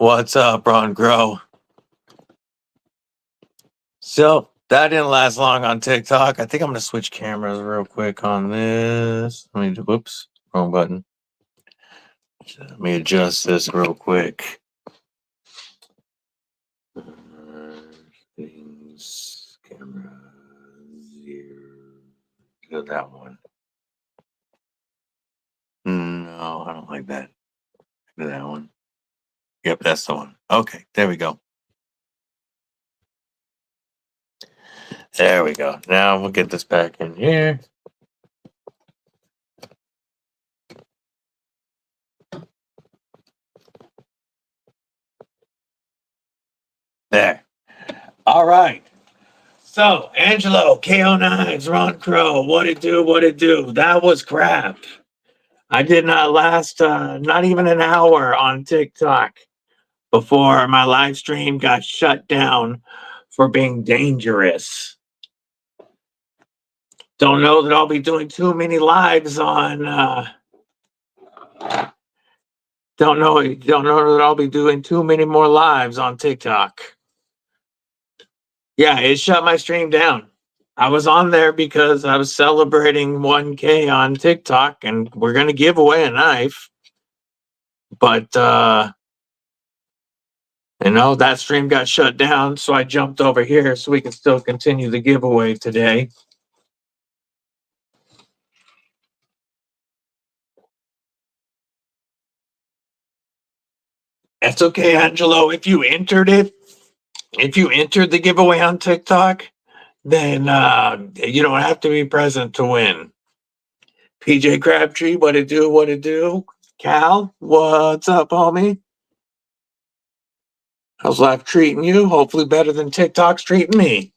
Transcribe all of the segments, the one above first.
What's up, Ron Grow? So that didn't last long on TikTok. I think I'm gonna switch cameras real quick on this. Let me do, whoops, wrong button. Let me adjust this real quick. Things, camera, here. Go that one. No, I don't like that. Do that one. Yep, that's the one. Okay, there we go. There we go. Now we'll get this back in here. There. All right. So, Angelo, KO Knives, Ron Crow, what it do, what it do? That was crap. I did not last not even an hour on TikTok before my live stream got shut down for being dangerous. Don't know that I'll be doing too many lives on don't know that I'll be doing too many more lives on TikTok. Yeah, it shut my stream down. I was on there because I was celebrating 1K on TikTok and we're going to give away a knife. But, you know, that stream got shut down. So I jumped over here so we can still continue the giveaway today. That's okay, Angelo. If you entered it, if you entered the giveaway on TikTok, then you don't have to be present to win. PJ Crabtree, what it do, what it do? Cal, what's up, homie? How's life treating you? Hopefully better than TikTok's treating me.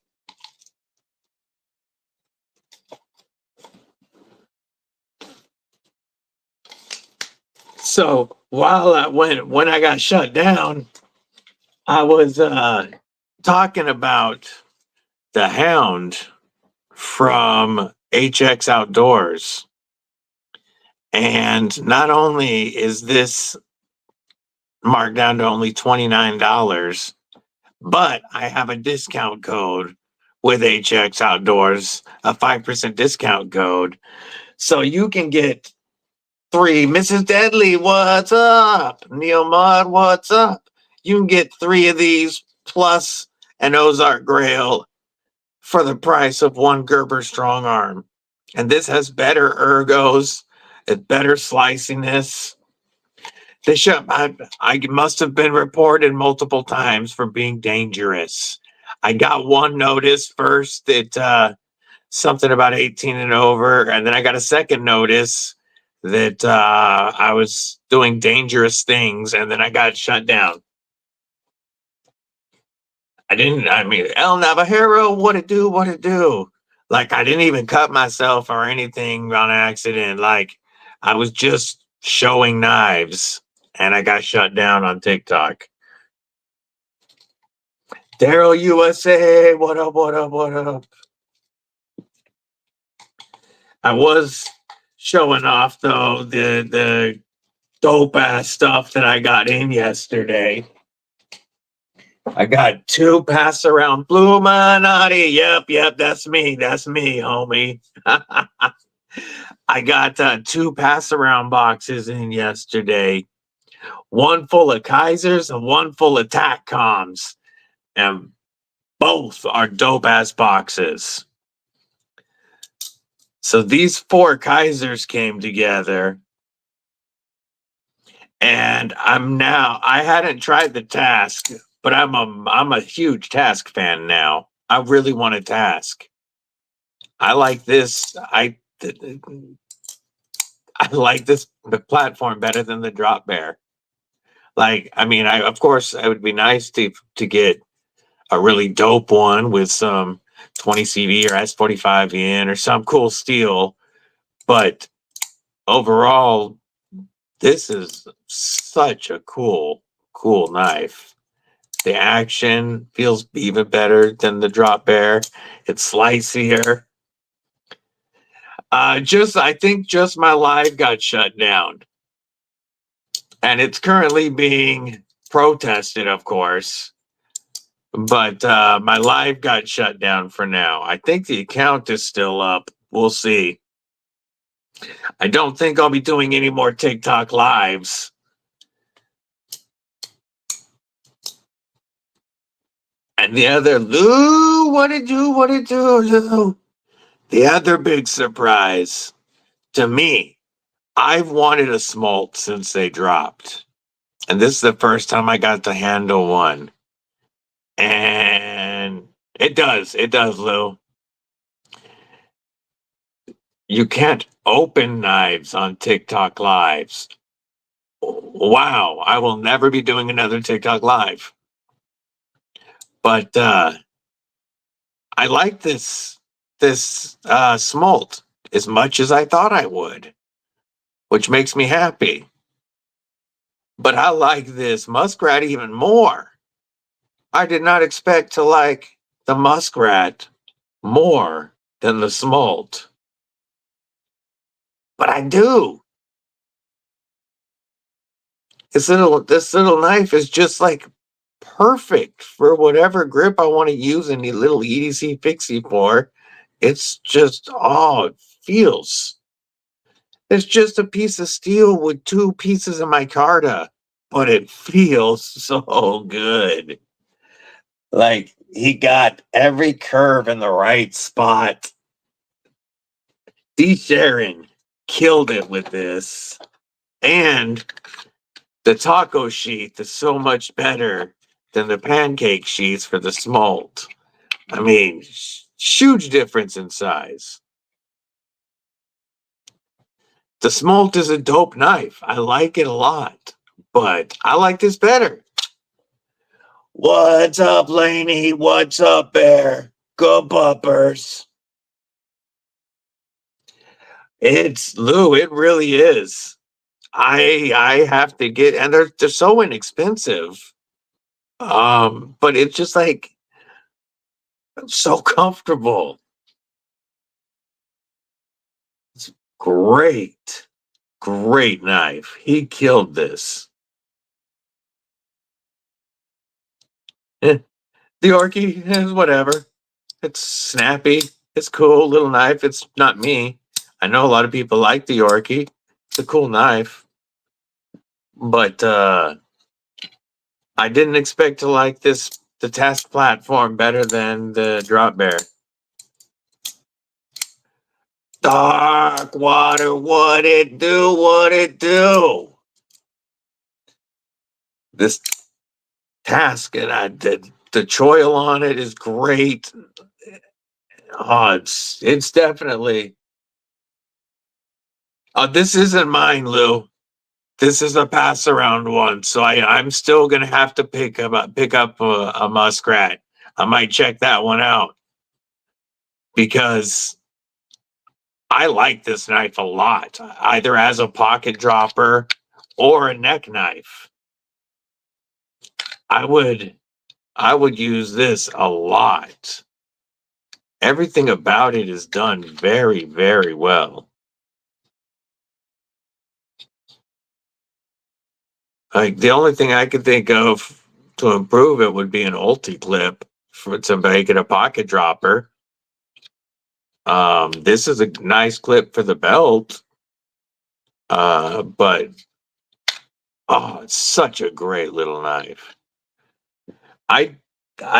So while when I got shut down, I was talking about the Hound from HX Outdoors. And not only is this marked down to only $29, but I have a discount code with HX Outdoors, a 5% discount code. So you can get 3. Mrs. Deadly, what's up? Neil Mudd, what's up? You can get 3 of these plus an Ozark Grail for the price of 1 Gerber Strong Arm. And this has better ergos, it's better sliciness. This shop, I must have been reported multiple times for being dangerous. I got one notice first that something about 18 and over, and then I got a second notice that I was doing dangerous things, and then I got shut down. I mean, El Navajero, what it do, what it do? Like, I didn't even cut myself or anything on accident. Like, I was just showing knives, and I got shut down on TikTok. Daryl USA, what up, what up, what up? I was showing off, though, the dope-ass stuff that I got in yesterday. I got 2 pass-around Bluminati. Yep, that's me, homie. I got 2 pass-around boxes in yesterday. 1 full of Kaisers and 1 full of TakComs. And both are dope-ass boxes. So these 4 Kaisers came together. And I hadn't tried the Task, but I'm a huge Task fan now. I really want a Task. I like this. I like this platform better than the Drop Bear. Like, I mean, of course, it would be nice to get a really dope one with some 20 CV or S45 in or some cool steel. But overall, this is such a cool knife. The action feels even better than the Drop Bear. It's slicier. I think my live got shut down. And it's currently being protested, of course. But my live got shut down for now. I think the account is still up. We'll see. I don't think I'll be doing any more TikTok lives. And the other, Lou, what it do, Lou? The other big surprise to me, I've wanted a smolt since they dropped. And this is the first time I got to handle one. And it does, Lou. You can't open knives on TikTok lives. Wow, I will never be doing another TikTok live. But I like this smolt as much as I thought I would, which makes me happy. But I like this muskrat even more. I did not expect to like the muskrat more than the smolt. But I do. This little knife is just like perfect for whatever grip I want to use any little EDC fixie for. It's just, it feels. It's just a piece of steel with 2 pieces of micarta, but it feels so good. Like, he got every curve in the right spot. D. Sharon killed it with this. And the taco sheath is so much better than the pancake sheaths for the smolt. I mean, huge difference in size. The smolt is a dope knife. I like it a lot, but I like this better. What's up, Laney? What's up, Bear? Good bumpers. It's Lou. It really is. I have to get, and they're so inexpensive. But it's just like so comfortable. It's great, great knife. He killed this. The Orky is whatever. It's snappy. It's cool little knife. It's not me. I know a lot of people like the Orky. It's a cool knife. But I didn't expect to like the test platform better than the Drop Bear. Dark water, what it do? This task, and the choil on it is great. Oh, it's definitely. This isn't mine, Lou. This is a pass around one, so I'm still gonna have to pick up a muskrat. I might check that one out because I like this knife a lot, either as a pocket dropper or a neck knife. I would use this a lot. Everything about it is done very, very well. Like, the only thing I could think of to improve it would be an ulti clip to make it a pocket dropper. This is a nice clip for the belt. But it's such a great little knife. I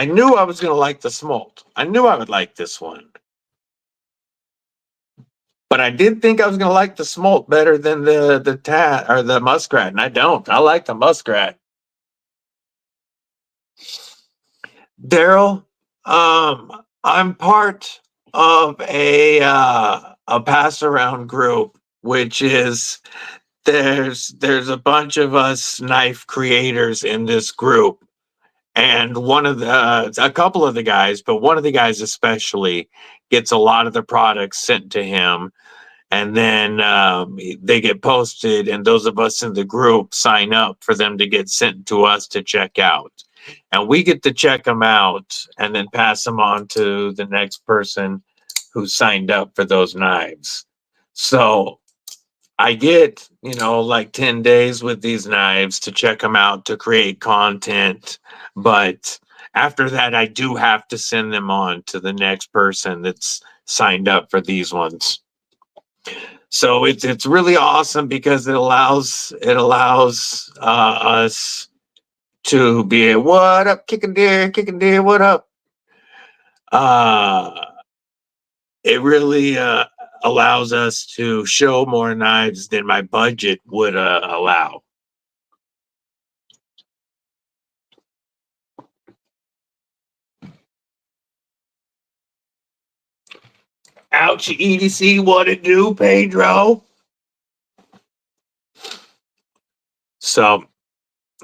knew I was gonna like the smolt. I knew I would like this one. But I did think I was gonna like the smolt better than the muskrat, and I don't. I like the muskrat. Daryl, I'm part of a pass around group, which is there's a bunch of us knife creators in this group, and a couple of the guys, but one of the guys especially, gets a lot of the products sent to him, and then they get posted, and those of us in the group sign up for them to get sent to us to check out. And we get to check them out and then pass them on to the next person who signed up for those knives. So I get, like 10 days with these knives to check them out, to create content. But after that, I do have to send them on to the next person that's signed up for these ones. So it's really awesome because it allows us to be a what up, kicking deer, what up? It really allows us to show more knives than my budget would allow. Ouch, EDC, what it do, Pedro? So,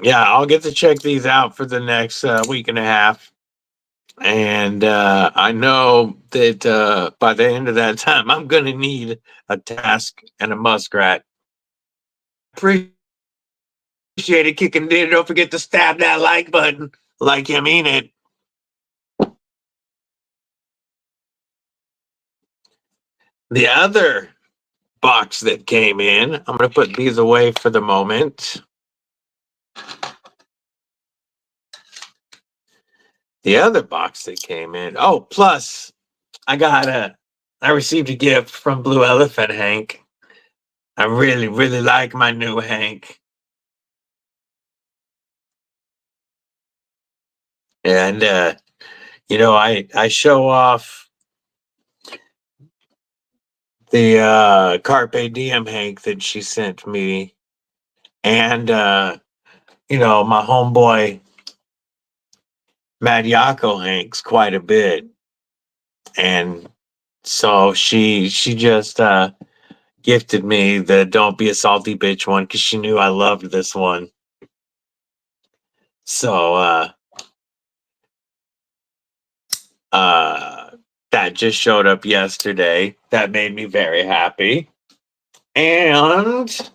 yeah, I'll get to check these out for the next week and a half. And I know that by the end of that time, I'm going to need a task and a muskrat. Appreciate it, kicking it. Don't forget to stab that like button like you mean it. The other box that came in, I'm going to put these away for the moment. The other box that came in, oh, plus I received a gift from Blue Elephant Hank. I really, really like my new Hank. And, I show off the Carpe Diem Hank that she sent me. And, my homeboy MadYocco Hanks quite a bit. And so she just gifted me the Don't Be a Salty Bitch one because she knew I loved this one. So that just showed up yesterday. That made me very happy. And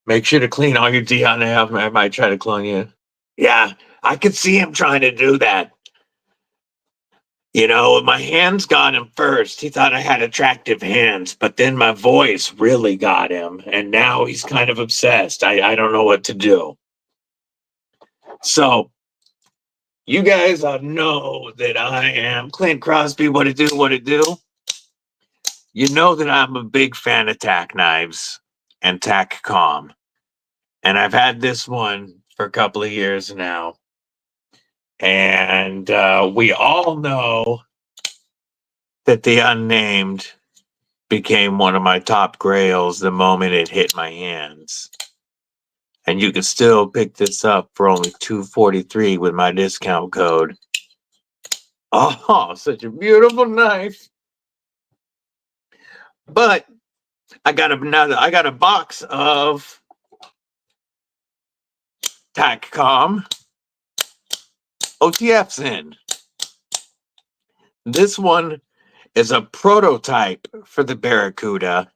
make sure to clean all your Dion out. I might try to clone you. Yeah, I could see him trying to do that. My hands got him first. He thought I had attractive hands, but then my voice really got him. And now he's kind of obsessed. I don't know what to do. So, you guys know that I am Clint Crosby. What it do, what it do. You know that I'm a big fan of TakKnives and TakCom. And I've had this one for a couple of years now. And we all know that the unnamed became one of my top grails the moment it hit my hands. And you can still pick this up for only $243 with my discount code. Oh, such a beautiful knife. But I got a box of TakCom OTFs in. This one is a prototype for the Barracuda.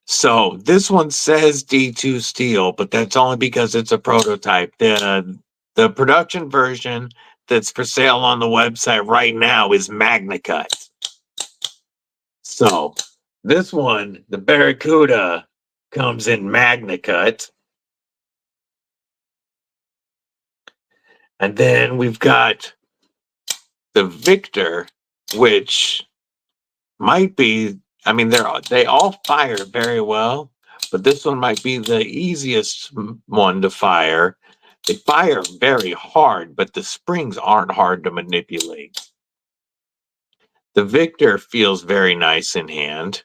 So this one says D2 steel, but that's only because it's a prototype. The production version that's for sale on the website right now is MagnaCut. So this one, the Barracuda, comes in MagnaCut. And then we've got the Victor, which might be, they all fire very well, but this one might be the easiest one to fire. They fire very hard, but the springs aren't hard to manipulate. The Victor feels very nice in hand.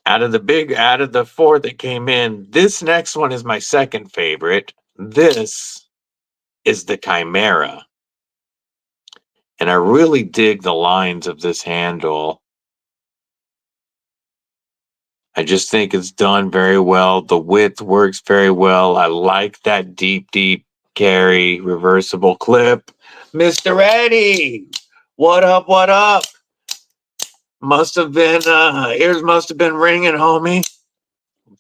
Out of the four that came in, this next one is my second favorite. This is the Chimera. And I really dig the lines of this handle. I just think it's done very well. The width works very well. I like that deep carry reversible clip. Mr. Eddie, what up, what up? Must have been, ears must have been ringing, homie.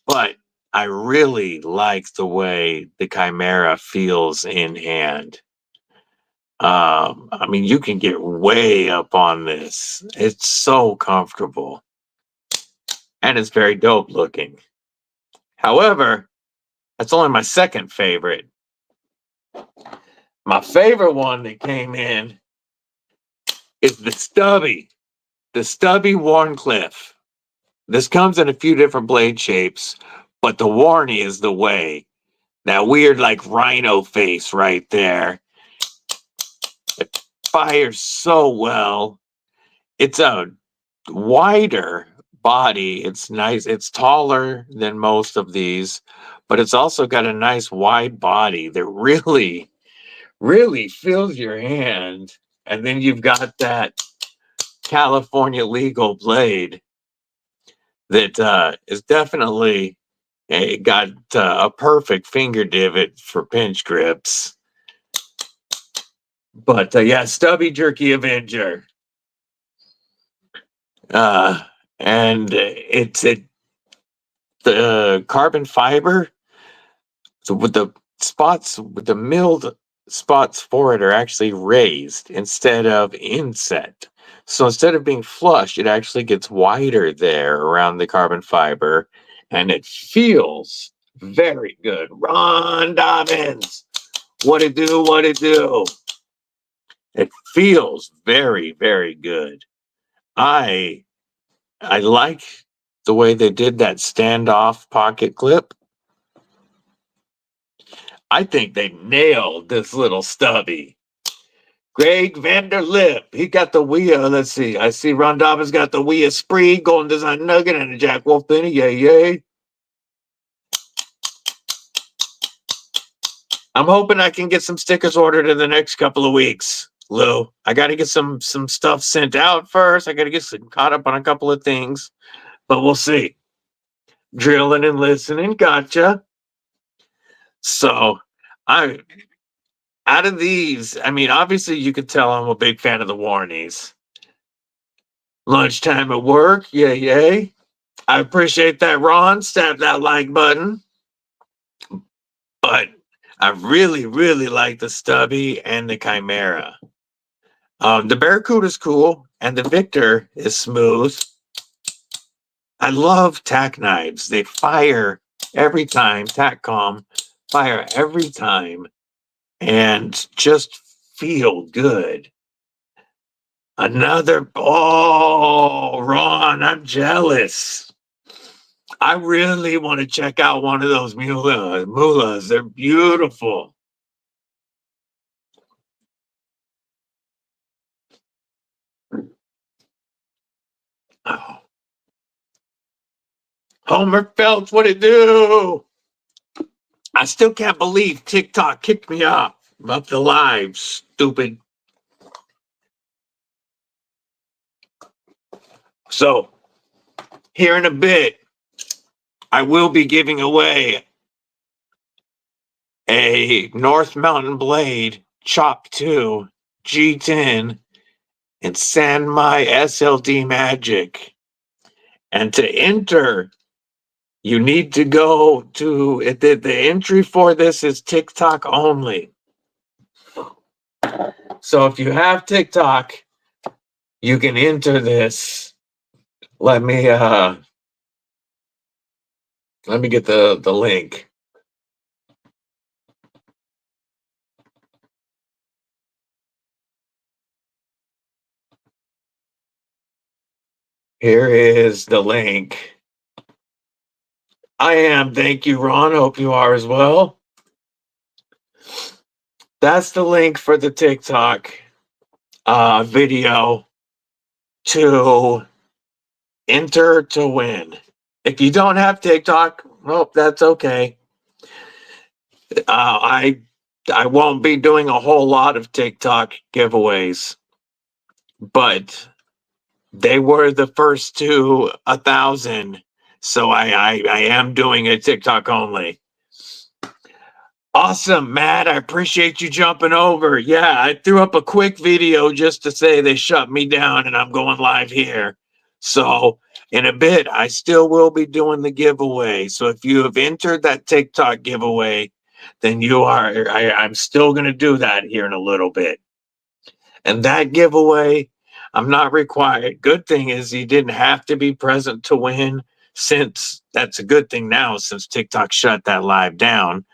But I really like the way the Chimera feels in hand. I mean, you can get way up on this. It's so comfortable. And it's very dope looking. However, that's only my second favorite. My favorite one that came in is the Stubby Warncliffe. This comes in a few different blade shapes, but the Warney is the way. That weird, like, rhino face right there. It fires so well. It's a wider body. It's nice. It's taller than most of these, but it's also got a nice wide body that really, really fills your hand. And then you've got that California legal blade that is definitely got a perfect finger divot for pinch grips. But yeah, Stubby Jerky Avenger. And it's the carbon fiber. So with the milled spots for it are actually raised instead of inset. So instead of being flush, it actually gets wider there around the carbon fiber, and it feels very good. Ron Dobbins, what it do, what it do. It feels very, very good. I like the way they did that standoff pocket clip. I think they nailed this little Stubby. Greg Vanderlip, he got the Wea. Let's see. I see Ron Dobbins got the Wea Spree, Golden Design Nugget, and the Jack Wolf Penny. Yay, yay. I'm hoping I can get some stickers ordered in the next couple of weeks, Lou. I got to get some stuff sent out first. I got to get caught up on a couple of things, but we'll see. Drilling and listening. Gotcha. So out of these, I mean, obviously you could tell I'm a big fan of the Warnies. Lunchtime at work, yay, yay. I appreciate that, Ron. Stab that like button. But I really, really like the Stubby and the Chimera. The Barracuda's cool, and the Victor is smooth. I love TakKnives. They fire every time. TakCom fire every time. And just feel good. Ron, I'm jealous. I really want to check out one of those mulas. They're beautiful. Oh. Homer Phelps, what it do? I still can't believe TikTok kicked me off the live, stupid. So, here in a bit, I will be giving away a North Mountain Blade Chop 2 G10 and Sanmai SLD Magic. And to enter, you need to go to the entry for this is TikTok only. So if you have TikTok, you can enter this. Let me get the link. Here is the link. I am. Thank you, Ron. Hope you are as well. That's the link for the TikTok video to enter to win. If you don't have TikTok, well, that's okay. I won't be doing a whole lot of TikTok giveaways, but they were the first to 1,000, so I am doing a TikTok only. Awesome, Matt. I appreciate you jumping over. Yeah, I threw up a quick video just to say they shut me down and I'm going live here. So in a bit, I still will be doing the giveaway. So if you have entered that TikTok giveaway, then you are, I'm still going to do that here in a little bit. And that giveaway, I'm not required. Good thing is you didn't have to be present to win, since that's a good thing now since TikTok shut that live down.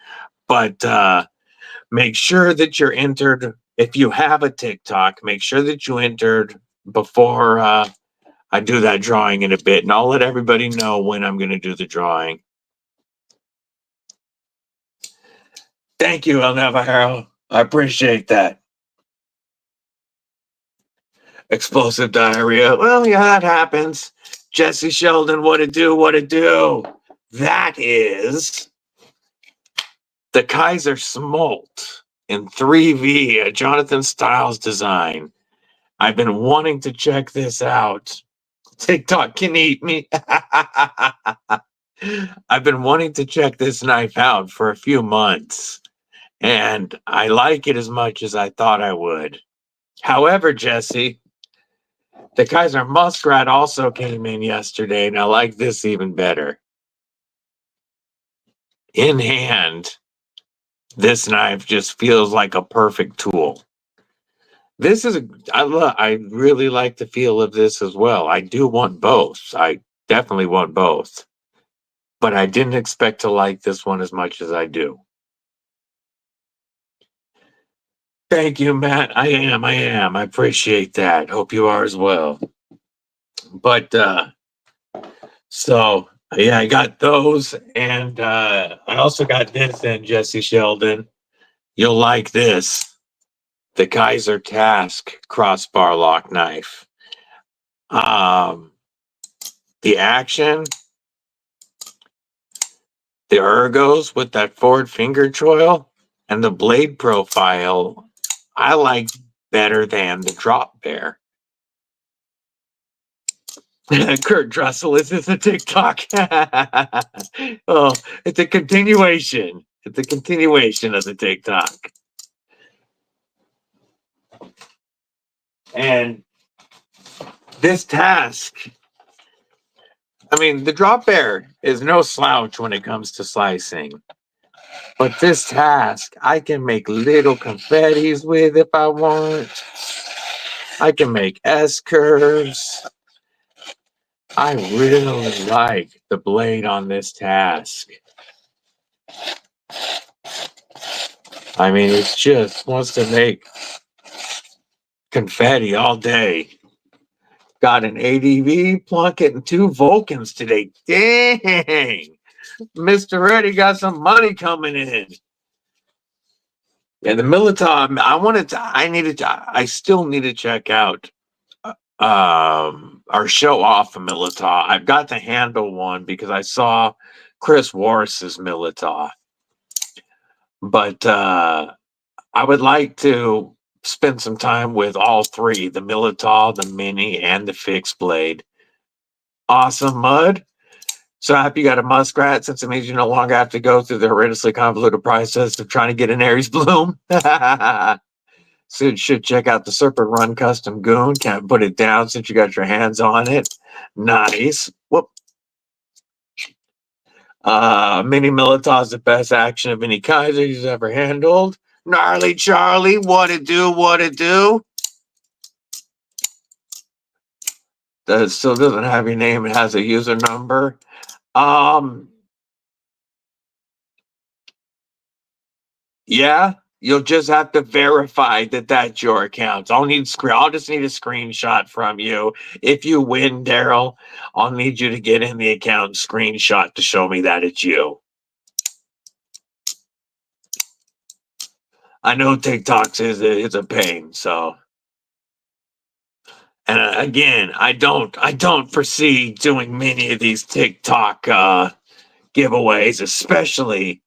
But make sure that you're entered. If you have a TikTok, make sure that you entered before I do that drawing in a bit. And I'll let everybody know when I'm going to do the drawing. Thank you, El Navajo. I appreciate that. Explosive diarrhea. Well, yeah, that happens. Jesse Sheldon, what it do, what it do. That is the Kaiser Smolt in 3V, a Jonathan Styles design. I've been wanting to check this out. TikTok can eat me. I've been wanting to check this knife out for a few months, and I like it as much as I thought I would. However, Jesse, the Kaiser Muskrat also came in yesterday, and I like this even better. In hand, this knife just feels like a perfect tool. This is I really like the feel of this as well. I do want both. I definitely want both. But I didn't expect to like this one as much as I do. Thank you, Matt. I am. I appreciate that. Hope you are as well. But so yeah, I got those, and I also got this in, Jesse Sheldon. You'll like this. The Kaiser Task crossbar lock knife. The action, the ergos with that forward finger choil, and the blade profile, I like better than the drop bear. Kurt Drussel, is this a TikTok? Oh, it's a continuation. It's a continuation of the TikTok. And this task, I mean, the drop bear is no slouch when it comes to slicing. But this task, I can make little confettis with if I want. I can make S-curves. I really like the blade on this task. I mean, it just wants to make confetti all day. Got an ADV, Plunkett, and 2 Vulcans today. Dang! Mr. Reddy got some money coming in. And the Militar, I still need to check out or show off a Militar. I've got to handle one because I saw Chris Warris's Militar. But I would like to spend some time with all three, the Militar, the Mini, and the Fixed Blade. Awesome, Mud. So happy you got a Muskrat, since it means you no longer have to go through the horrendously convoluted process of trying to get an Aries Bloom. So you should check out the Serpent Run Custom Goon. Can't put it down since you got your hands on it. Nice. Whoop. Mini Militar is the best action of any Kaiser he's ever handled. Gnarly Charlie, what it do, what it do? That still doesn't have your name. It has a user number. Yeah, you'll just have to verify that that's your account. I'll just need a screenshot from you. If you win, Daryl, I'll need you to get in the account screenshot to show me that it's you. I know TikToks is a pain, so. And again, I don't foresee doing many of these TikTok giveaways, especially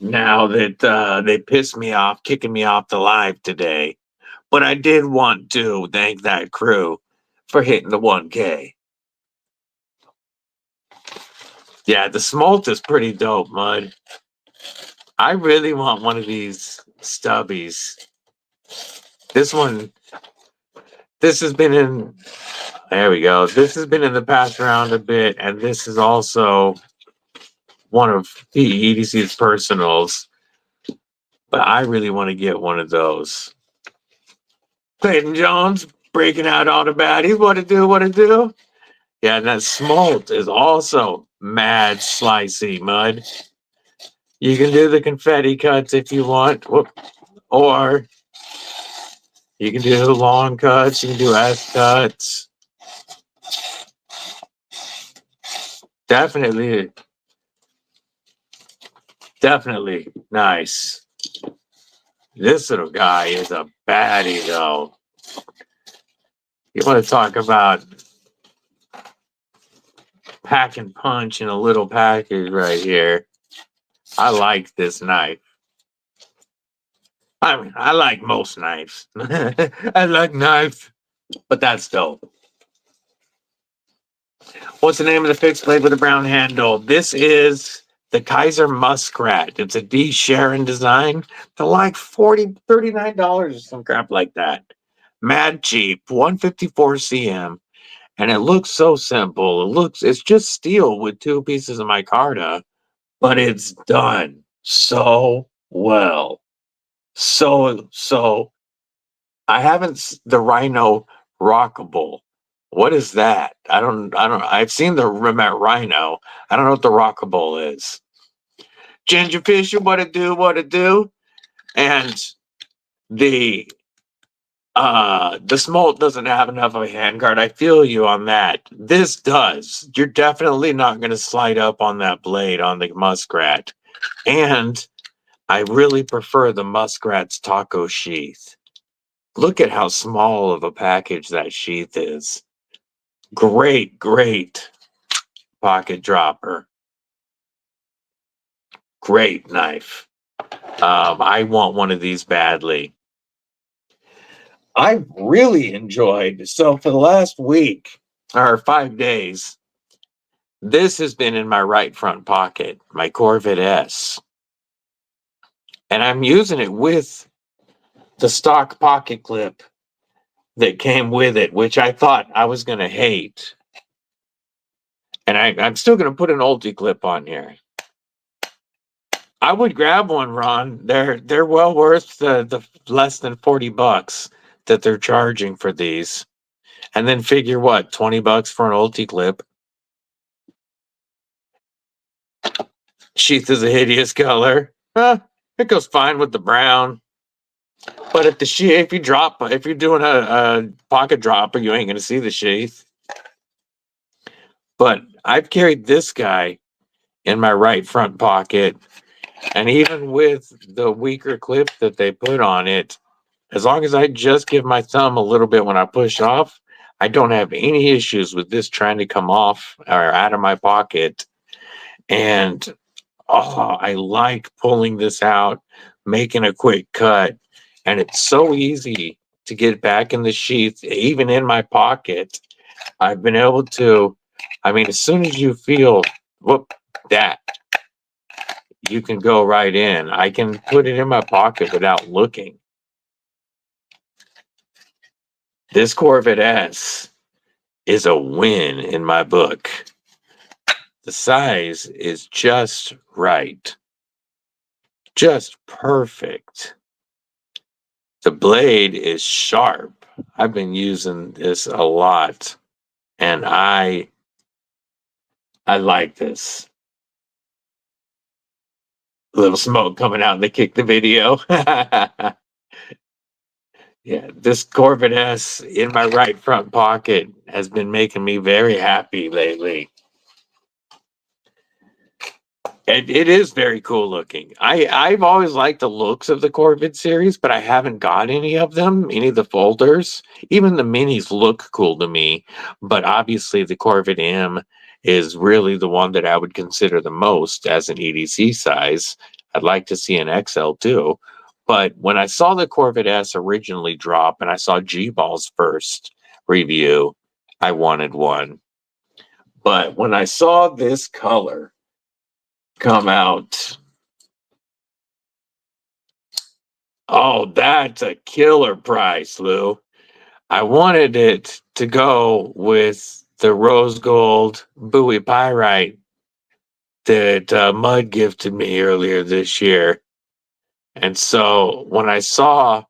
now that they pissed me off, kicking me off the live today. But I did want to thank that crew for hitting the 1K. Yeah, the smolt is pretty dope, Mud. I really want one of these stubbies. This has been in, there we go. This has been in the past round a bit, and this is also one of EDC's personals. But I really want to get one of those. Clayton Jones breaking out all the baddies. What to do? What to do? Yeah, and that smolt is also mad slicey, Mud. You can do the confetti cuts if you want, or you can do long cuts. You can do S cuts. Definitely nice. This little guy is a baddie, though. You want to talk about pack and punch in a little package right here. I like this knife. I mean, I like most knives. I like knives, but that's dope. What's the name of the fixed blade with a brown handle? This is the Kaiser Muskrat. It's a D. Sharon design. They're like $40, $39 or some crap like that. Mad cheap, 154 cm. And it looks so simple. It's just steel with 2 pieces of micarta, but it's done so well. So I haven't the Rhino Rockable. What is that? I've seen the Rhino. I don't know what the Rockable is. Ginger Fisher, what it do? And the smolt doesn't have enough of a handguard. I feel you on that. This does. You're definitely not going to slide up on that blade on the Muskrat. And I really prefer the Muskrat's taco sheath. Look at how small of a package that sheath is. Great pocket dropper. Great knife. I want one of these badly. I really enjoyed, so for the last week or 5 days, this has been in my right front pocket, my Corvette S. And I'm using it with the stock pocket clip that came with it, which I thought I was going to hate. And I'm still going to put an ulti clip on here. I would grab one, Ron. They're well worth the less than $40 that they're charging for these. And then figure what, $20 for an ulti clip. Sheath is a hideous color. It goes fine with the brown. But if you're doing a pocket dropper, you ain't gonna see the sheath. But I've carried this guy in my right front pocket, and even with the weaker clip that they put on it, as long as I just give my thumb a little bit when I push off, I don't have any issues with this trying to come off or out of my pocket. And I like pulling this out, making a quick cut, and it's so easy to get back in the sheath, even in my pocket. I've been able to, as soon as you feel that, you can go right in. I can put it in my pocket without looking. This Corvette S is a win in my book. The size is just right. Just perfect. The blade is sharp. I've been using this a lot, and I like this. A little smoke coming out and they kick the video. Yeah, this Corvette S in my right front pocket has been making me very happy lately. It is very cool looking. I've always liked the looks of the Corvette series, but I haven't got any of them, any of the folders. Even the minis look cool to me, but obviously the Corvette M is really the one that I would consider the most as an EDC size. I'd like to see an XL too. But when I saw the Corvette S originally drop and I saw G-Ball's first review, I wanted one. But when I saw this color come out, oh, that's a killer price, Lou. I wanted it to go with the rose gold buoy pyrite that Mud gifted me earlier this year. And so when I saw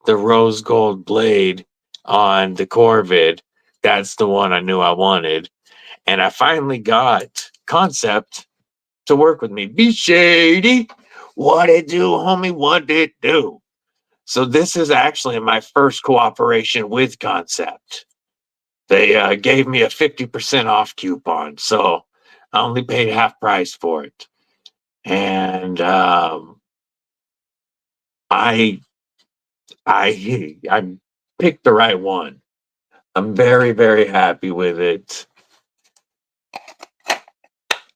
the rose gold blade on the Corvid. That's the one I knew I wanted. And I finally got Kansept to work with me. Be shady. What it do, homie? What it do? So this is actually my first cooperation with Kansept. They gave me a 50% off coupon, so I only paid half price for it. And I picked the right one. I'm very, very happy with it.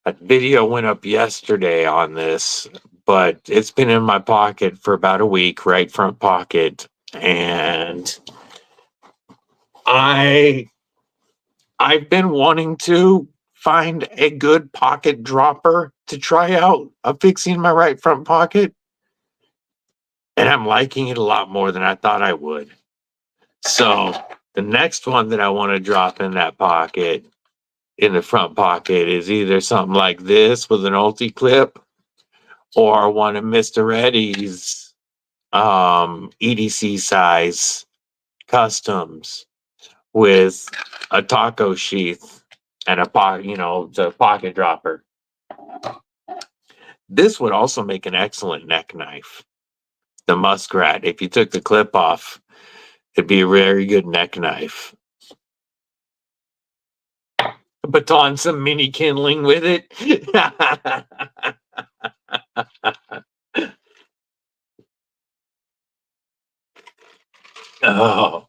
A video went up yesterday on this, but it's been in my pocket for about a week, right front pocket. And I've been wanting to find a good pocket dropper to try out of fixing my right front pocket. And I'm liking it a lot more than I thought I would. So the next one that I want to drop in that pocket, in the front pocket, is either something like this with an ulti clip or one of Mr. Reddy's EDC size customs with a taco sheath and a pocket, the pocket dropper. This would also make an excellent neck knife. The muskrat, if you took the clip off, it'd be a very good neck knife. Baton some mini kindling with it. Oh.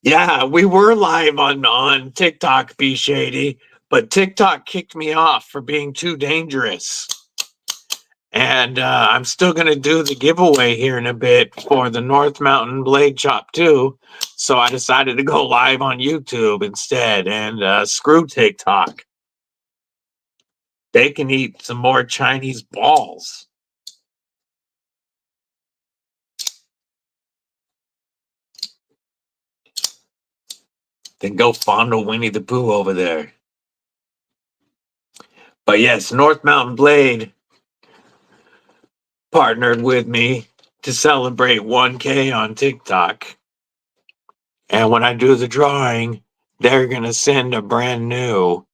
Yeah, we were live on TikTok, Be Shady, but TikTok kicked me off for being too dangerous. And I'm still going to do the giveaway here in a bit for the North Mountain Blade Chop 2. So I decided to go live on YouTube instead, and screw TikTok. They can eat some more Chinese balls. Then go fondle Winnie the Pooh over there. But yes, North Mountain Blade partnered with me to celebrate 1K on TikTok. And when I do the drawing, they're going to send a brand new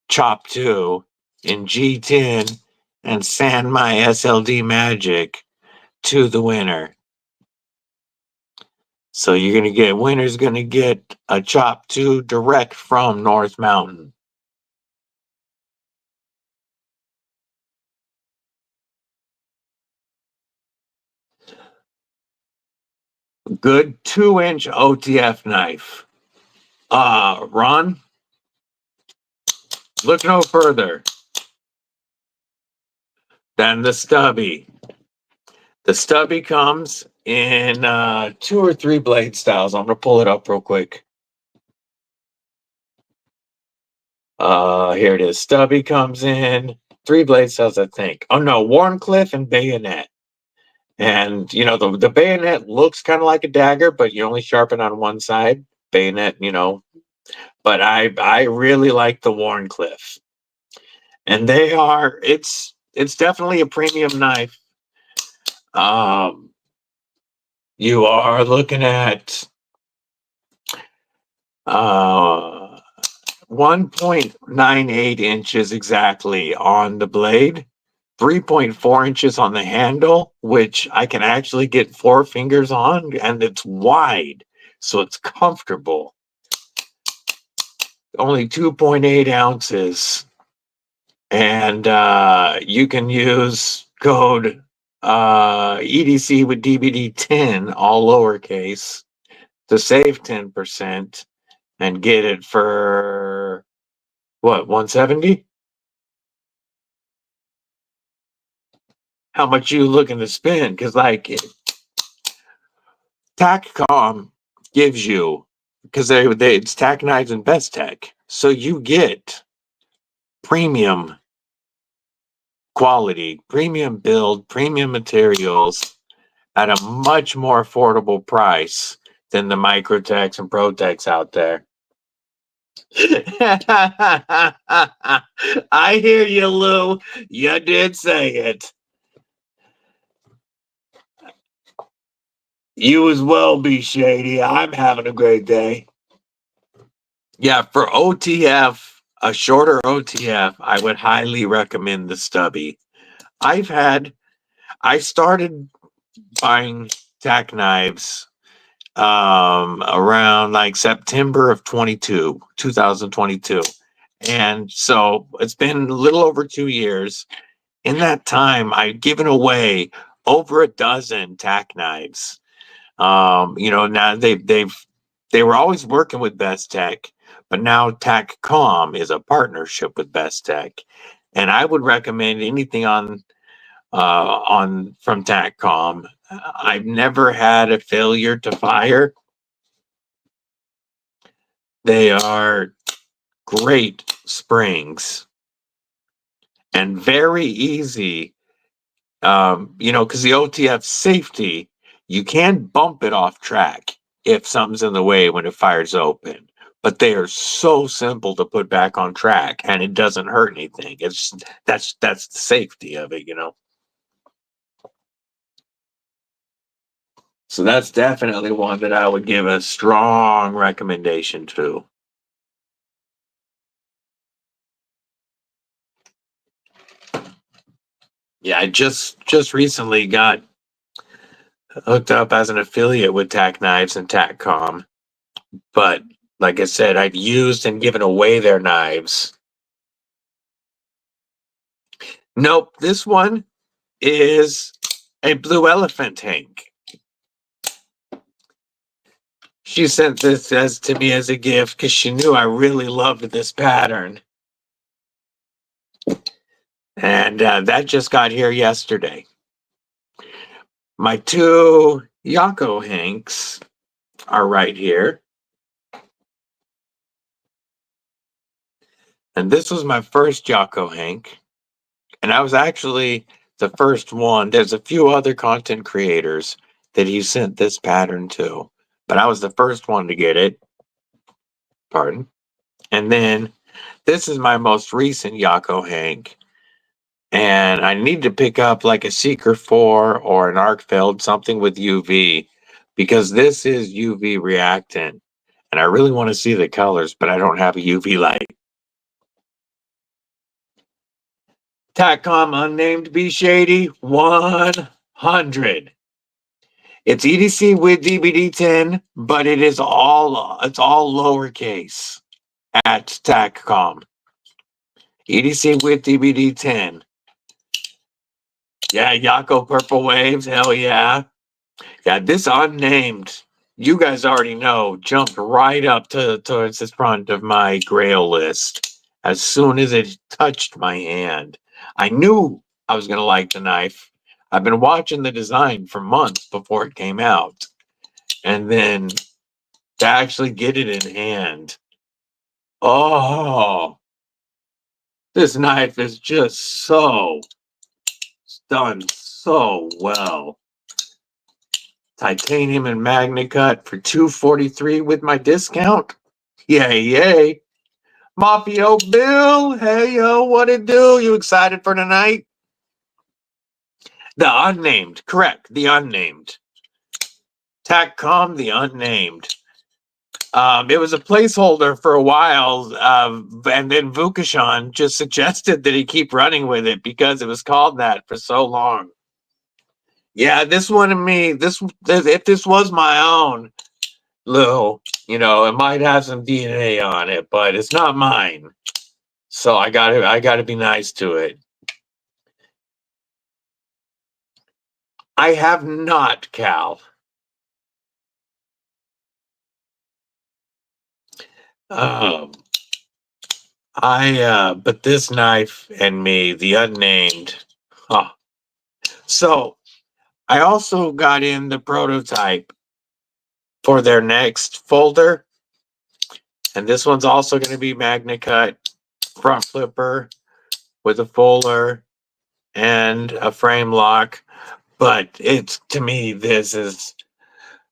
Chop 2 in G10 and send my SLD magic to the winner. So winner's going to get a Chop 2 direct from North Mountain. Good 2-inch OTF knife. Ron, look no further than the stubby. The stubby comes in 2 or 3 blade styles. I'm going to pull it up real quick. Here it is. Stubby comes in 3 blade styles, I think. Oh no, Warncliffe and bayonet. And the bayonet looks kind of like a dagger, but you only sharpen on one side. Bayonet, But I really like the Warncliffe. And it's definitely a premium knife. You are looking at 1.98 inches exactly on the blade, 3.4 inches on the handle, which I can actually get 4 fingers on, and it's wide, so it's comfortable. Only 2.8 ounces. And you can use code EDC with DBD 10, all lowercase, to save 10% and get it for what, 170? How much you looking to spend? Because TakCom gives you, because it's TakKnives and Best Tech, so you get premium quality, premium build, premium materials at a much more affordable price than the Microtechs and Protechs out there. I hear you, Lou. You did say it. You as well, Be Shady. I'm having a great day. Yeah, for OTF, a shorter OTF, I would highly recommend the stubby. I started buying TakKnives around like September of 2022. And so it's been a little over 2 years. In that time, I've given away over a dozen TakKnives. Now they were always working with Best Tech, but now TakCom is a partnership with Best Tech, and I would recommend anything on from TakCom. I've never had a failure to fire. They are great springs and very easy. Because the OTF safety, you can bump it off track if something's in the way when it fires open. But they are so simple to put back on track, and it doesn't hurt anything. That's the safety of it, So that's definitely one that I would give a strong recommendation to. Yeah, I just recently got hooked up as an affiliate with TakKnives and TakCom. But like I said, I've used and given away their knives. Nope, this one is a blue elephant tank. She sent this to me as a gift because she knew I really loved this pattern. And that just got here yesterday. My two Yako hanks are right here. And this was my first Yako hank. And I was actually the first one. There's a few other content creators that he sent this pattern to, but I was the first one to get it. Pardon. And then this is my most recent Yako hank. And I need to pick up like a Seeker 4 or an Arcfeld, something with UV, because this is UV reactant. And I really want to see the colors, but I don't have a UV light. TakCom unnamed Be Shady 100. It's EDC with DBD 10, but it's all lowercase at TakCom. EDC with DBD 10. Yeah, Yako Purple Waves, hell yeah. Yeah, this unnamed, you guys already know, jumped right up towards the front of my grail list as soon as it touched my hand. I knew I was going to like the knife. I've been watching the design for months before it came out. And then to actually get it in hand. Oh, this knife is just so done so well. Titanium and Magna Cut for $243 with my discount. Yay, yay. Mafio Bill, hey yo, what it do? You excited for tonight? The unnamed, correct, the unnamed. TakCom, the unnamed. It was a placeholder for a while, and then Vukashan just suggested that he keep running with it because it was called that for so long. Yeah, this one and me, if this was my own, Lou, it might have some DNA on it, but it's not mine. So I gotta be nice to it. I have not, Cal. But this knife and me, the unnamed. Huh. So I also got in the prototype for their next folder. And this one's also going to be Magna Cut, front flipper with a fuller and a frame lock. But to me, this is,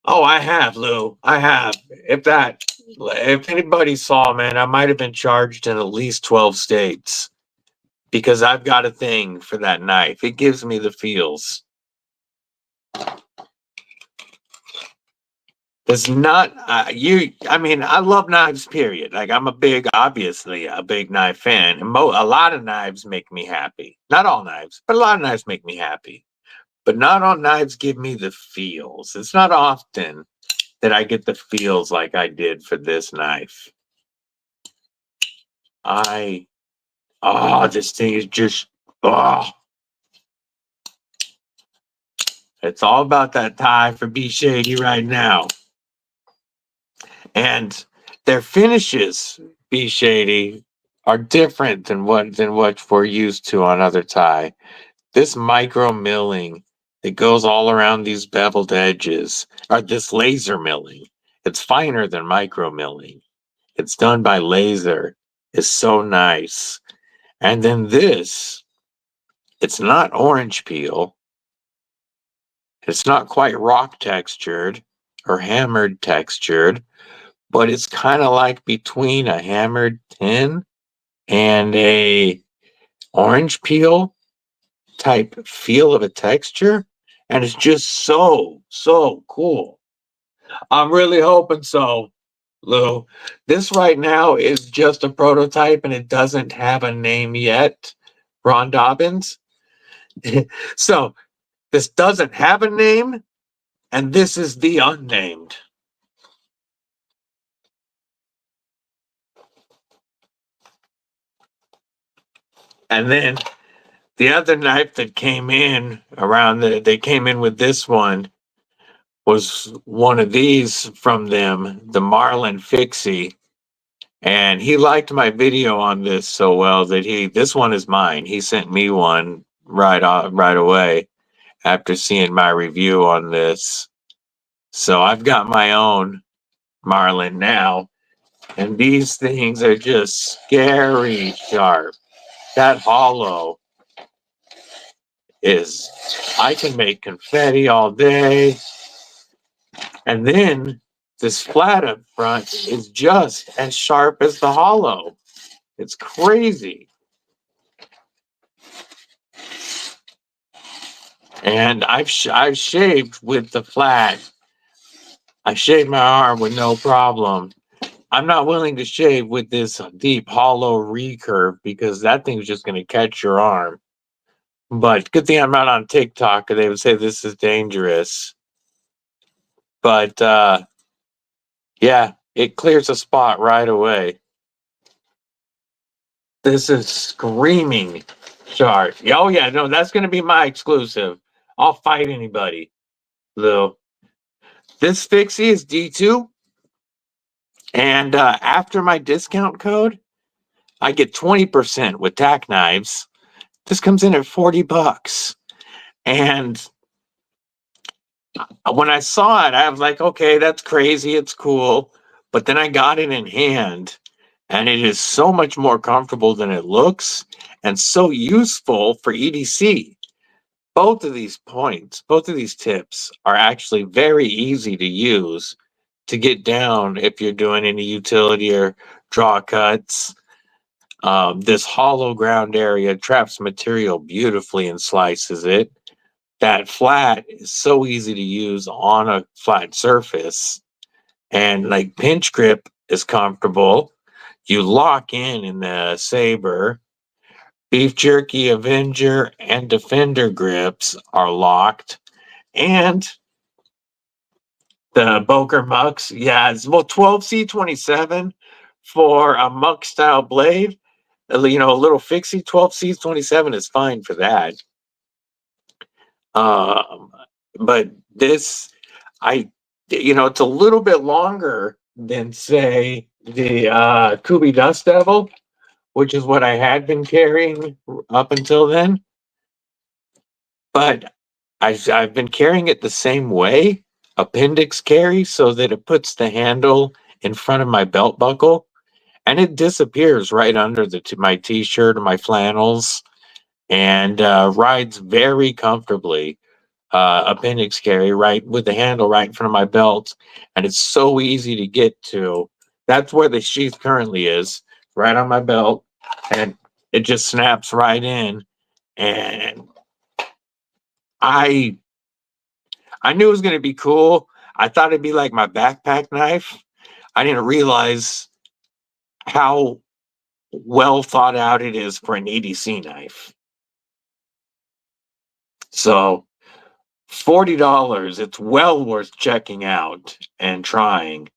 oh, I have, Lou. I have. If anybody saw, man, I might have been charged in at least 12 states because I've got a thing for that knife. It gives me the feels. It's not I mean, I love knives, period. Like I'm obviously a big knife fan. And a lot of knives make me happy. Not all knives, but a lot of knives make me happy. But not all knives give me the feels. It's not often that I get the feels like I did for this knife. This thing is just, it's all about that tie for B Shady right now. And their finishes, B Shady, are different than what we're used to on other tie. This micro milling that goes all around these beveled edges, or this laser milling, it's finer than micro milling. It's done by laser. It's so nice. And then this, it's not orange peel. It's not quite rock textured or hammered textured, but it's kind of like between a hammered tin and a orange peel type feel of a texture. And it's just so cool. I'm really hoping so, Lou. This right now is just a prototype and it doesn't have a name yet, Ron Dobbins. So this doesn't have a name, and this is the unnamed. And then the other knife that came in they came in with this one was one of these from them, the Marlin Fixie. And he liked my video on this so well that this one is mine. He sent me one right away after seeing my review on this. So I've got my own Marlin now. And these things are just scary sharp. That hollow is, I can make confetti all day. And then this flat up front is just as sharp as the hollow. It's crazy. And I've shaved with the flat. I shaved my arm with no problem. I'm not willing to shave with this deep hollow recurve because that thing's just going to catch your arm. But good thing I'm not on TikTok, or they would say this is dangerous. But yeah, it clears a spot right away. This is screaming sharp. Oh yeah, no, that's going to be my exclusive. I'll fight anybody, Lou. This fixie is D2. And after my discount code, I get 20% with TacKnives. This comes in at $40. And when I saw it, I was like, okay, that's crazy. It's cool. But then I got it in hand, and it is so much more comfortable than it looks and so useful for EDC. Both of these tips are actually very easy to use to get down if you're doing any utility or draw cuts. This hollow ground area traps material beautifully and slices it. That flat is so easy to use on a flat surface. And like pinch grip is comfortable. You lock in the saber. Beef Jerky, Avenger, and Defender grips are locked. And the Boker Mucks, yeah, it's 12C27 for a muck style blade. A little fixie, 12C27 is fine for that. But this, it's a little bit longer than, say, the Kubi Dust Devil, which is what I had been carrying up until then. But I've been carrying it the same way, appendix carry, so that it puts the handle in front of my belt buckle, and it disappears right under my t-shirt or my flannels, and rides very comfortably. Appendix carry right with the handle right in front of my belt, and it's so easy to get to. That's where the sheath currently is, right on my belt, and it just snaps right in. And I knew it was going to be cool. I thought it'd be like my backpack knife. I didn't realize how well thought out it is for an EDC knife. So $40, it's well worth checking out and trying.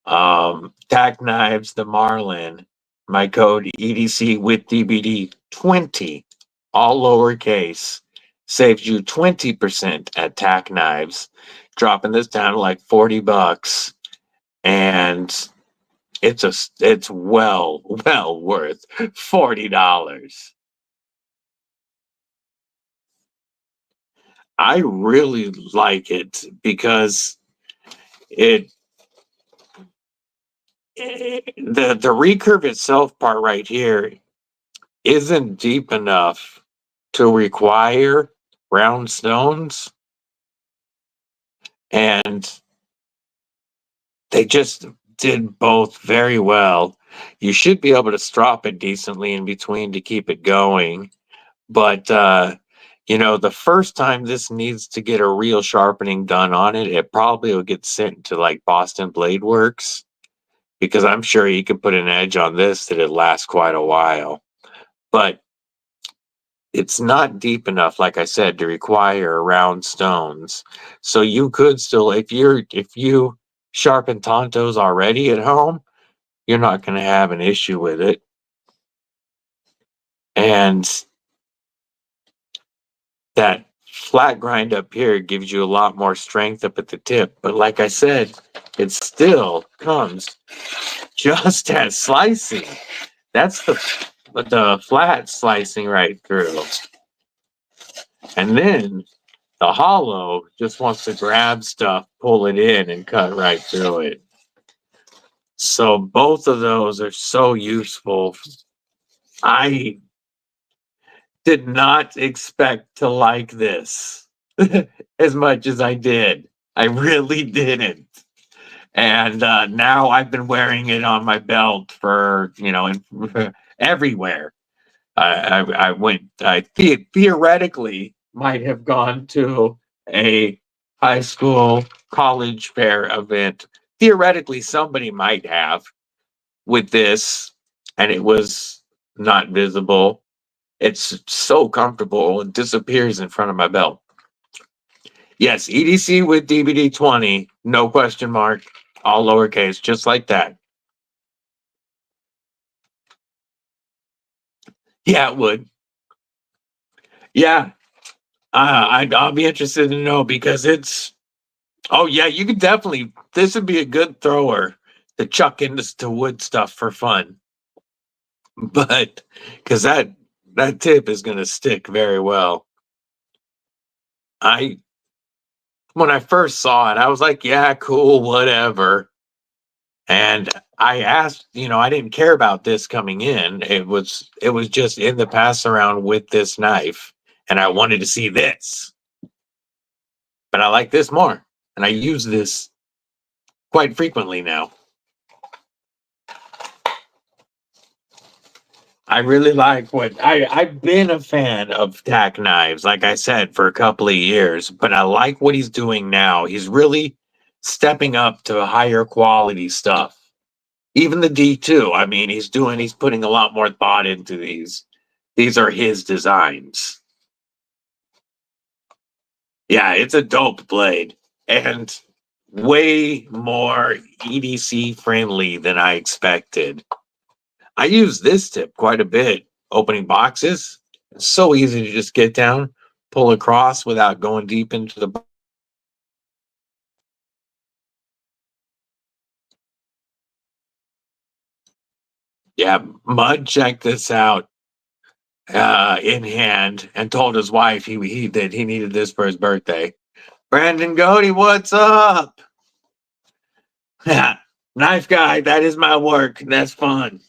TacKnives, the Marlin, my code EDC with DBD 20, all lowercase, saves you 20% at TakKnives, dropping this down to like $40, and it's well worth $40. I really like it because it the recurve itself part right here isn't deep enough to require round stones, and they just did both very well. You should be able to strop it decently in between to keep it going, but you know, the first time this needs to get a real sharpening done on it, it probably will get sent to like Boston Blade Works, because I'm sure you could put an edge on this that it lasts quite a while. But it's not deep enough, like I said, to require round stones. So you could still, if you sharpen Tontos already at home, you're not going to have an issue with it. And that flat grind up here gives you a lot more strength up at the tip. But like I said, it still comes just as slicing. That's the flat slicing right through. And then the hollow just wants to grab stuff, pull it in, and cut right through it. So both of those are so useful. I did not expect to like this as much as I did. I really didn't. And now I've been wearing it on my belt for, you know, everywhere. I theoretically might have gone to a high school, college fair event. Theoretically, somebody might have with this, and it was not visible. It's so comfortable, it disappears in front of my belt. Yes, EDC with DBD 20, no question mark, all lowercase, just like that. Yeah, it would. Yeah, I'll be interested to know, because it's. Oh yeah, you could definitely. This would be a good thrower to chuck into wood stuff for fun, but because that tip is going to stick very well. When I first saw it, I was like, yeah, cool, whatever. And I asked, you know, I didn't care about this coming in. It was just in the pass around with this knife, and I wanted to see this. But I like this more, and I use this quite frequently now. I really like I've been a fan of TakKnives, like I said, for a couple of years, but I like what he's doing now. He's really stepping up to higher quality stuff. Even the D2, I mean, he's putting a lot more thought into these. These are his designs. Yeah, it's a dope blade, and way more EDC friendly than I expected. I use this tip quite a bit opening boxes. It's so easy to just get down, pull across without going deep into the. Yeah, Mud checked this out in hand and told his wife he needed this for his birthday. Brandon Godey, what's up? Knife guy, that is my work. That's fun.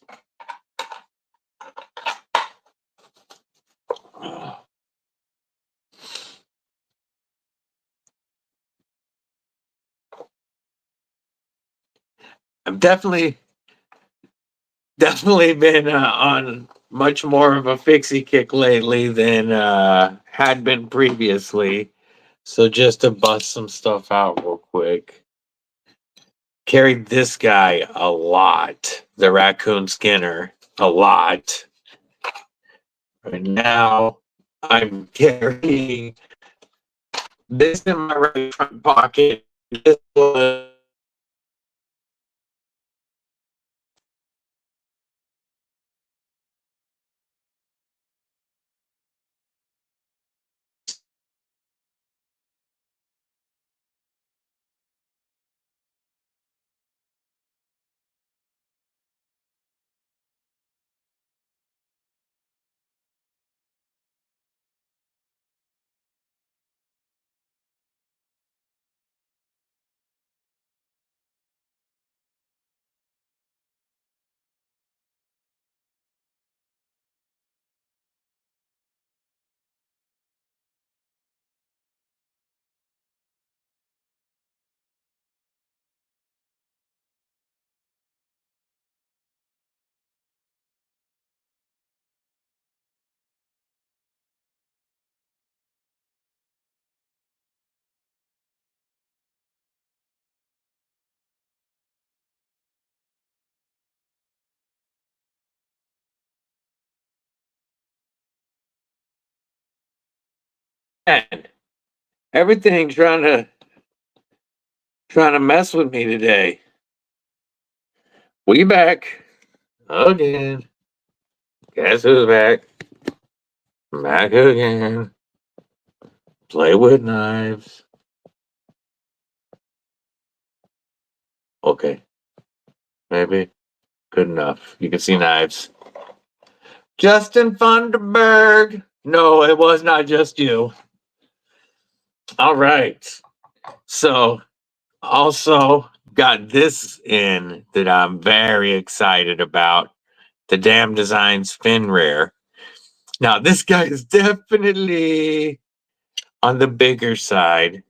I've definitely been on much more of a fixie kick lately than had been previously. So just to bust some stuff out real quick. Carried this guy a lot. The Raccoon Skinner a lot. Right now, I'm carrying this in my right front pocket. This was everything trying to mess with me today. We back again. Guess who's back? Back again. Play with knives. Okay. Maybe. Good enough. You can see knives. Justin Funderburg. No, it was not just you. All right. So, also got this in that I'm very excited about. The Damn Designs Fin Rare. Now, this guy is definitely on the bigger side.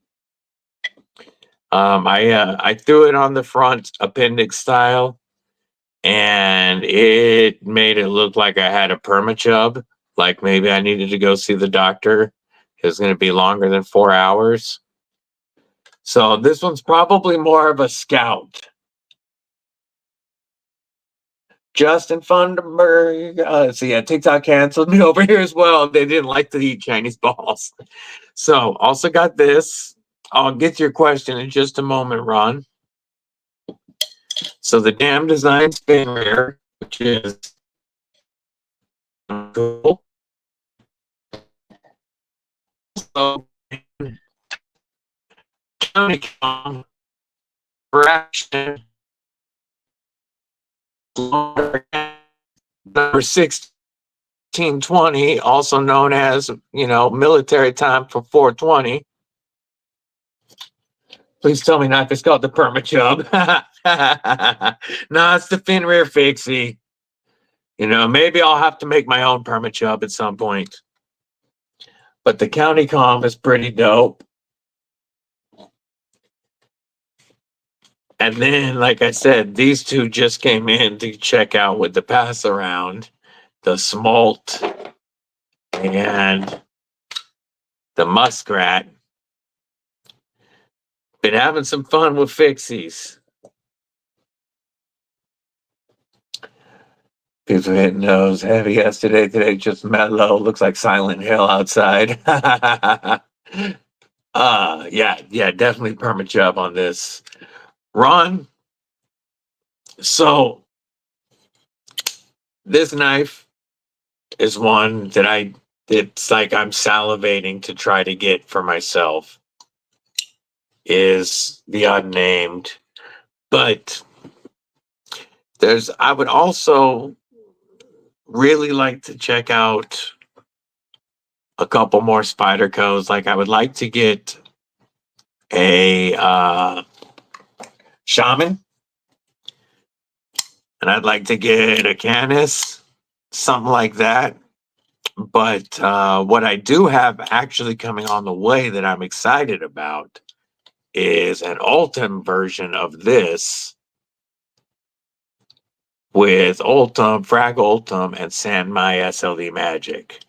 I threw it on the front appendix style, and it made it look like I had a permachub. Like maybe I needed to go see the doctor. It was going to be longer than 4 hours. So this one's probably more of a scout. Justin Funderburg. So yeah, TikTok canceled me over here as well. They didn't like to eat Chinese balls. So also got this. I'll get to your question in just a moment, Ron. So the Damn Design Spin Rare, which is cool. So Comm fraction number 1620, also known as, military time for 420. Please tell me not. It's called the Permachub. No, it's the fin rear fixie. Maybe I'll have to make my own Permachub at some point. But the County Comm is pretty dope. And then, like I said, these two just came in to check out with the pass around, the smolt and the muskrat. Been having some fun with fixies. People hitting those heavy yesterday. Today just mellow. Looks like Silent Hill outside. Yeah, definitely permachub on this. Ron, so this knife is one that it's like I'm salivating to try to get for myself. Is the unnamed. But I would also really like to check out a couple more Spydercos. Like I would like to get a Shaman, and I'd like to get a Canis, something like that. But what I do have actually coming on the way that I'm excited about is an Ultim version of this with Ultim, Frag Ultim, and Sanmai SLD Magic.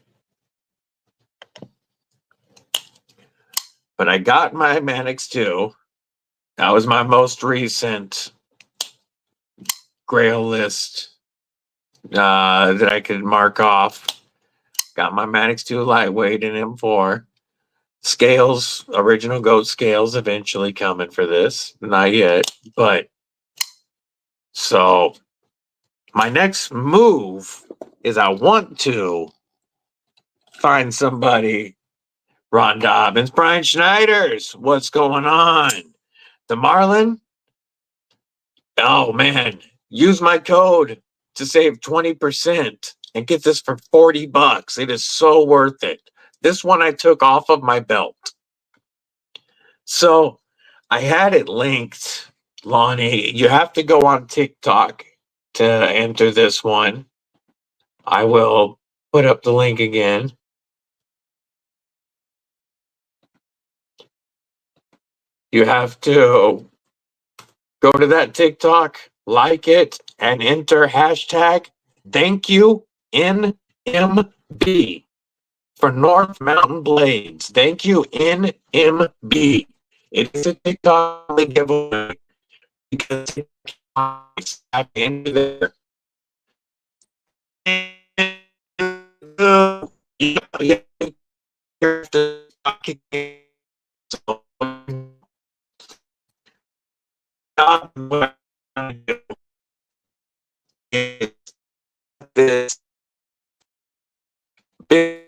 But I got my Mannix 2. That was my most recent Grail list that I could mark off. Got my Mannix 2 lightweight in M4. Scales, original goat scales, eventually coming for this. Not yet, but so my next move is I want to find somebody. Ron Dobbins, Brian Schneider's, what's going on? The Marlin? Oh man, use my code to save 20% and get this for 40 bucks. It is so worth it. This one I took off of my belt. So I had it linked, Lonnie. You have to go on TikTok to enter this one. I will put up the link again. You have to go to that TikTok, like it, and enter hashtag thank you NMB for North Mountain Blades. Thank you NMB. It is a TikTok giveaway because it's at the end of there. This big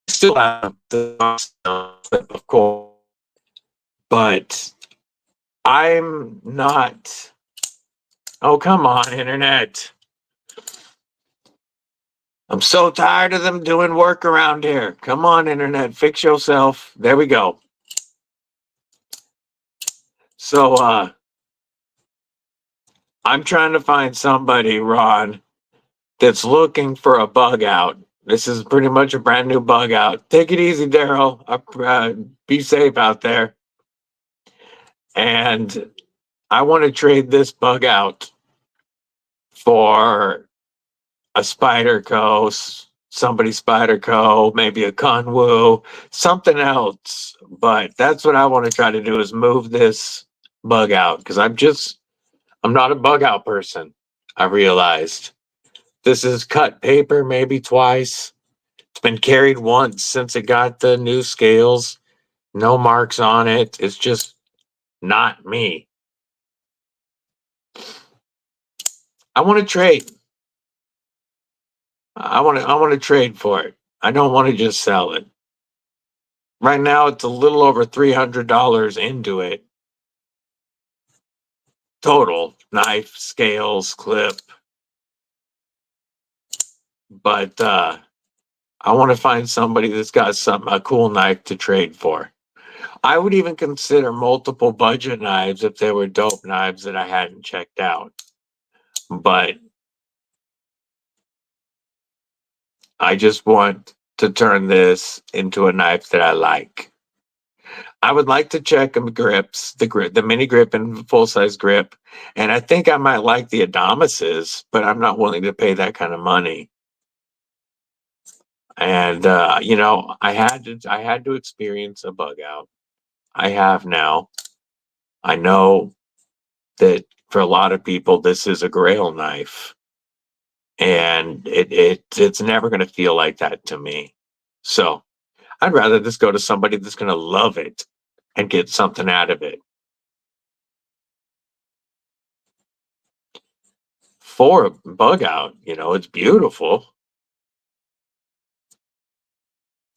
still have the of course, but I'm not. Oh, come on, internet. I'm so tired of them doing work around here. Come on, internet, fix yourself. There we go. So, I'm trying to find somebody, Ron, that's looking for a bug out. This is pretty much a brand new bug out. Take it easy, Daryl. Be safe out there. And I want to trade this bug out for a Spyderco, somebody Spyderco, maybe a Conwoo, something else. But that's what I want to try to do is move this bug out because I'm not a bug out person. I realized this is cut paper maybe twice. It's been carried once since it got the new scales. No marks on it. It's just not me. I want to trade. I want to trade for it. I don't want to just sell it. Right now, it's a little over $300 into it. Total knife, scales, clip. But I want to find somebody that's got a cool knife to trade for. I would even consider multiple budget knives if they were dope knives that I hadn't checked out. But I just want to turn this into a knife that I like. I would like to check the grips, the mini grip and full size grip, and I think I might like the Adamas's, but I'm not willing to pay that kind of money. And you know, I had to experience a bug out. I have now. I know that for a lot of people, this is a grail knife, and it's never going to feel like that to me. So I'd rather just go to somebody that's going to love it and get something out of it. For a bug out, you know, it's beautiful.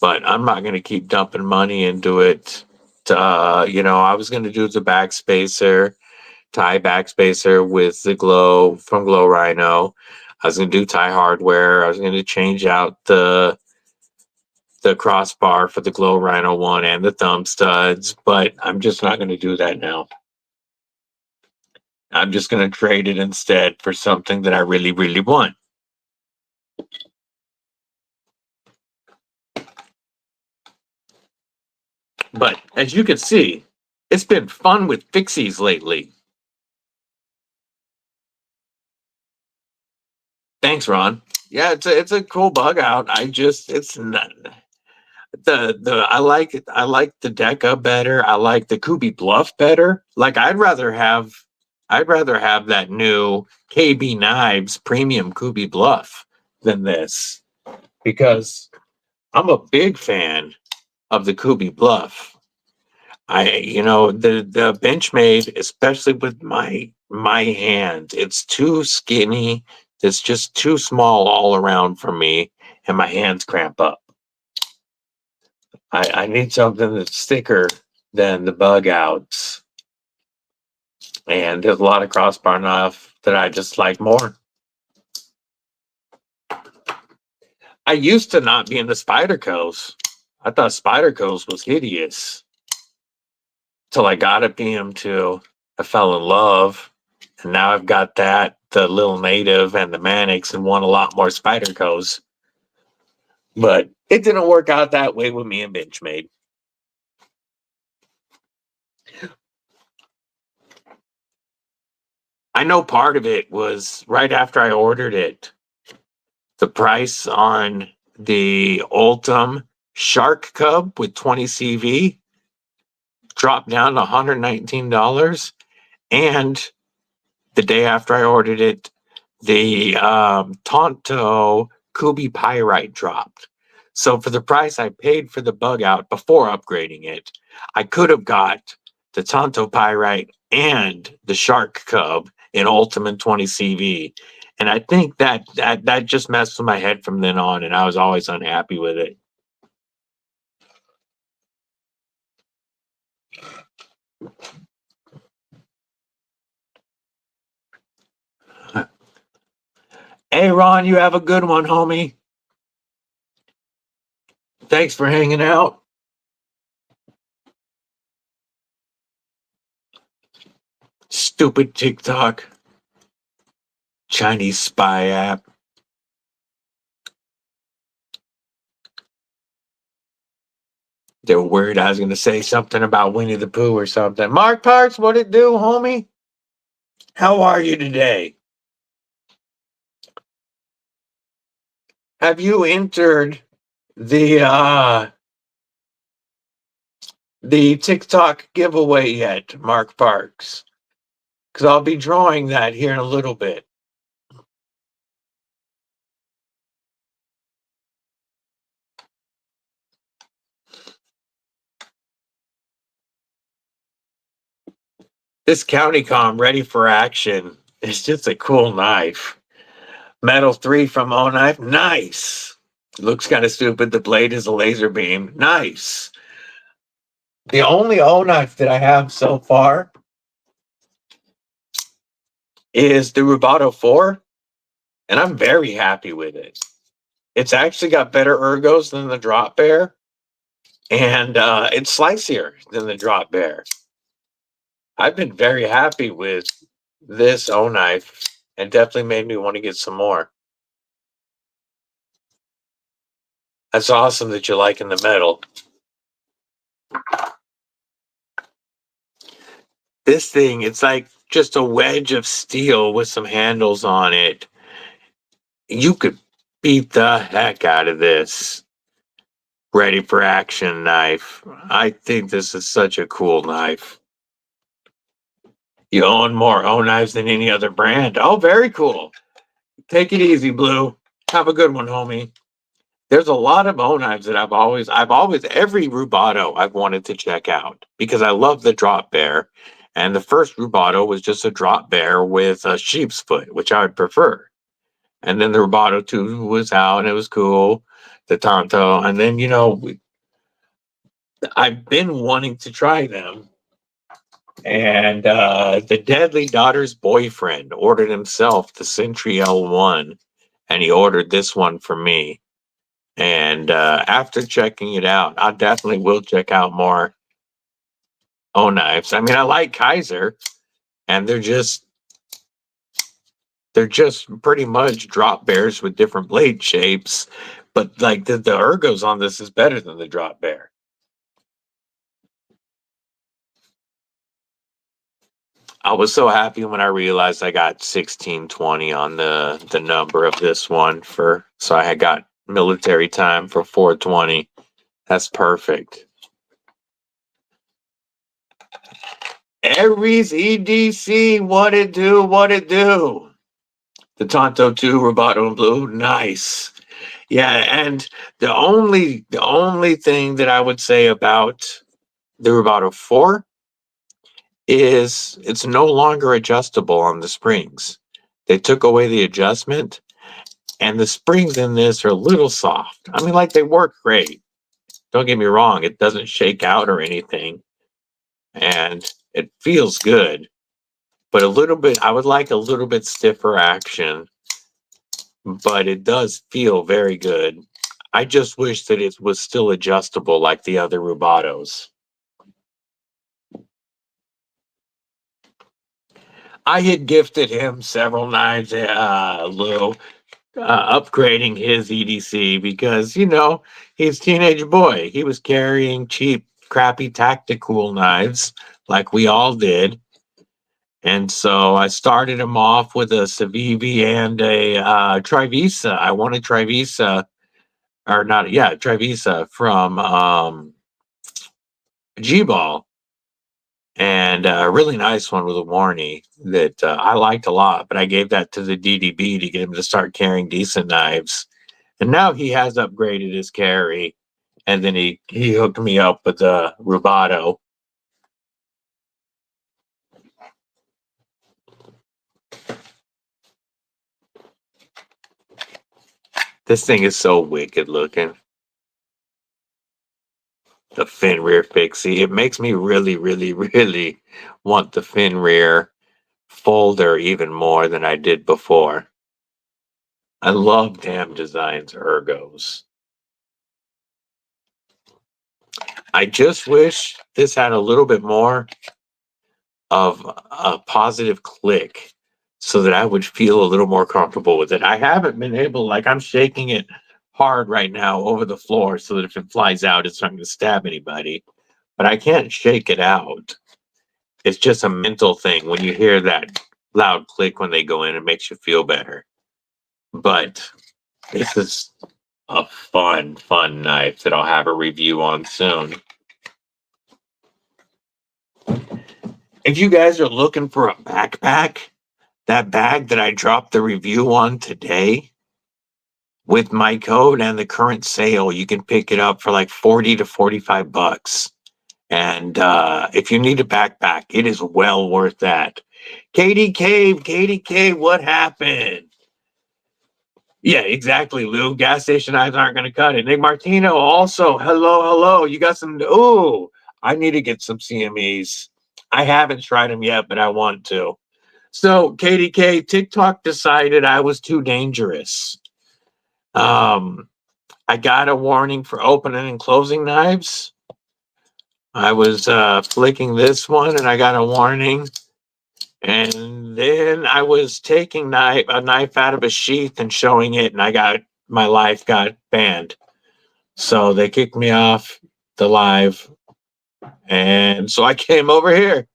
But I'm not going to keep dumping money into it. You know, I was going to do the backspacer, tie backspacer with the glow from GlowRhino. I was going to do tie hardware. I was going to change out the crossbar for the GlowRhino one and the thumb studs, but I'm just not going to do that now. I'm just going to trade it instead for something that I really, really want. But as you can see, It's been fun with fixies lately. Thanks, Ron. Yeah, it's a cool bug out. It's not I like the Deca better. I like the Kubi Bluff better. Like I'd rather have that new KB Knives premium Kubi Bluff than this, because I'm a big fan of the Kubi Bluff. The Benchmade, especially with my hand, it's too skinny. It's just too small all around for me, and my hands cramp up. I need something that's thicker than the bug outs. And there's a lot of crossbar knife that I just like more. I used to not be into Spydercos. I thought Spydercos was hideous. Till I got a PM2. I fell in love. And now I've got the Little Native and the Mannix, and want a lot more Spydercos. But it didn't work out that way with me and Benchmade. I know part of it was right after I ordered it. The price on the Ultim Shark Cub with 20 CV dropped down to $119. And the day after I ordered it, the Tonto Kubi Pyrite dropped. So for the price I paid for the bug out before upgrading it, I could have got the Tonto Pyrite and the Shark Cub in Ultimate 20 CV. And I think that just messed with my head from then on, and I was always unhappy with it. Hey, Ron, you have a good one, homie. Thanks for hanging out. Stupid TikTok. Chinese spy app. They were worried I was going to say something about Winnie the Pooh or something. Mark Parks, what it do, homie? How are you today? Have you entered the TikTok giveaway yet, Mark Parks? Because I'll be drawing that here in a little bit. This County Comm ready for action. It's just a cool knife. Metal 3 from O Knife. Nice. Looks kind of stupid. The blade is a laser beam. Nice. The only O Knife that I have so far is the Rubato 4, and I'm very happy with it. It's actually got better ergos than the Drop Bear, and it's slicier than the Drop Bear. I've been very happy with this O Knife, and definitely made me want to get some more. That's awesome that you're liking the metal. This thing, it's like just a wedge of steel with some handles on it. You could beat the heck out of this ready for action knife. I think this is such a cool knife. You own more O Knives than any other brand. Oh, very cool. Take it easy, Blue. Have a good one, homie. There's a lot of O Knives that I've always, every Rubato I've wanted to check out because I love the Drop Bear. And the first Rubato was just a Drop Bear with a sheep's foot, which I would prefer. And then the Rubato 2 was out and it was cool. The Tonto. And then, I've been wanting to try them. And the Deadly Daughter's boyfriend ordered himself the Sentry L1, and he ordered this one for me. And after checking it out, I definitely will check out more O Knives. I mean, I like Kaiser, and they're just pretty much Drop Bears with different blade shapes. But like the ergos on this is better than the Drop Bear. I was so happy when I realized I got 1620 on the number of this one so I had got military time for 420. That's perfect. Aries EDC, what it do? What it do? The Tonto 2 Roboto in blue, nice. Yeah, and the only thing that I would say about the Roboto 4 is it's no longer adjustable on the springs. They took away the adjustment, and the springs in this are a little soft. I mean, like, they work great. Don't get me wrong, it doesn't shake out or anything, and it feels good. But I would like a little bit stiffer action, but it does feel very good. I just wish that it was still adjustable like the other Robotos. I had gifted him several knives, Lou, upgrading his EDC because, he's a teenage boy. He was carrying cheap, crappy tactical knives like we all did. And so I started him off with a Civivi and a Trivisa. I won a Trivisa, or not, yeah, Trivisa from G-Ball. And a really nice one with a warranty that I liked a lot, but I gave that to the DDB to get him to start carrying decent knives. And now he has upgraded his carry, and then he hooked me up with the Roboto. This thing is so wicked looking. The fin rear fixie. It makes me really, really, really want the fin rear folder even more than I did before. I love Damn Designs ergos. I just wish this had a little bit more of a positive click so that I would feel a little more comfortable with it. I haven't been able, I'm shaking it hard right now over the floor so that if it flies out, it's not going to stab anybody. But I can't shake it out. It's just a mental thing. When you hear that loud click when they go in, it makes you feel better. But this is a fun knife that I'll have a review on soon. If you guys are looking for a backpack, that bag that I dropped the review on today, with my code and the current sale, you can pick it up for like 40 to 45 bucks. And if you need a backpack, it is well worth that. KDK, what happened? Yeah, exactly, Lou. Gas station knives aren't going to cut it. Nick Martino also, hello. You got some, I need to get some CMEs. I haven't tried them yet, but I want to. So, KDK, TikTok decided I was too dangerous. I got a warning for opening and closing knives. I was flicking this one and I got a warning. And then I was taking a knife out of a sheath and showing it, and my life got banned. So they kicked me off the live. And so I came over here.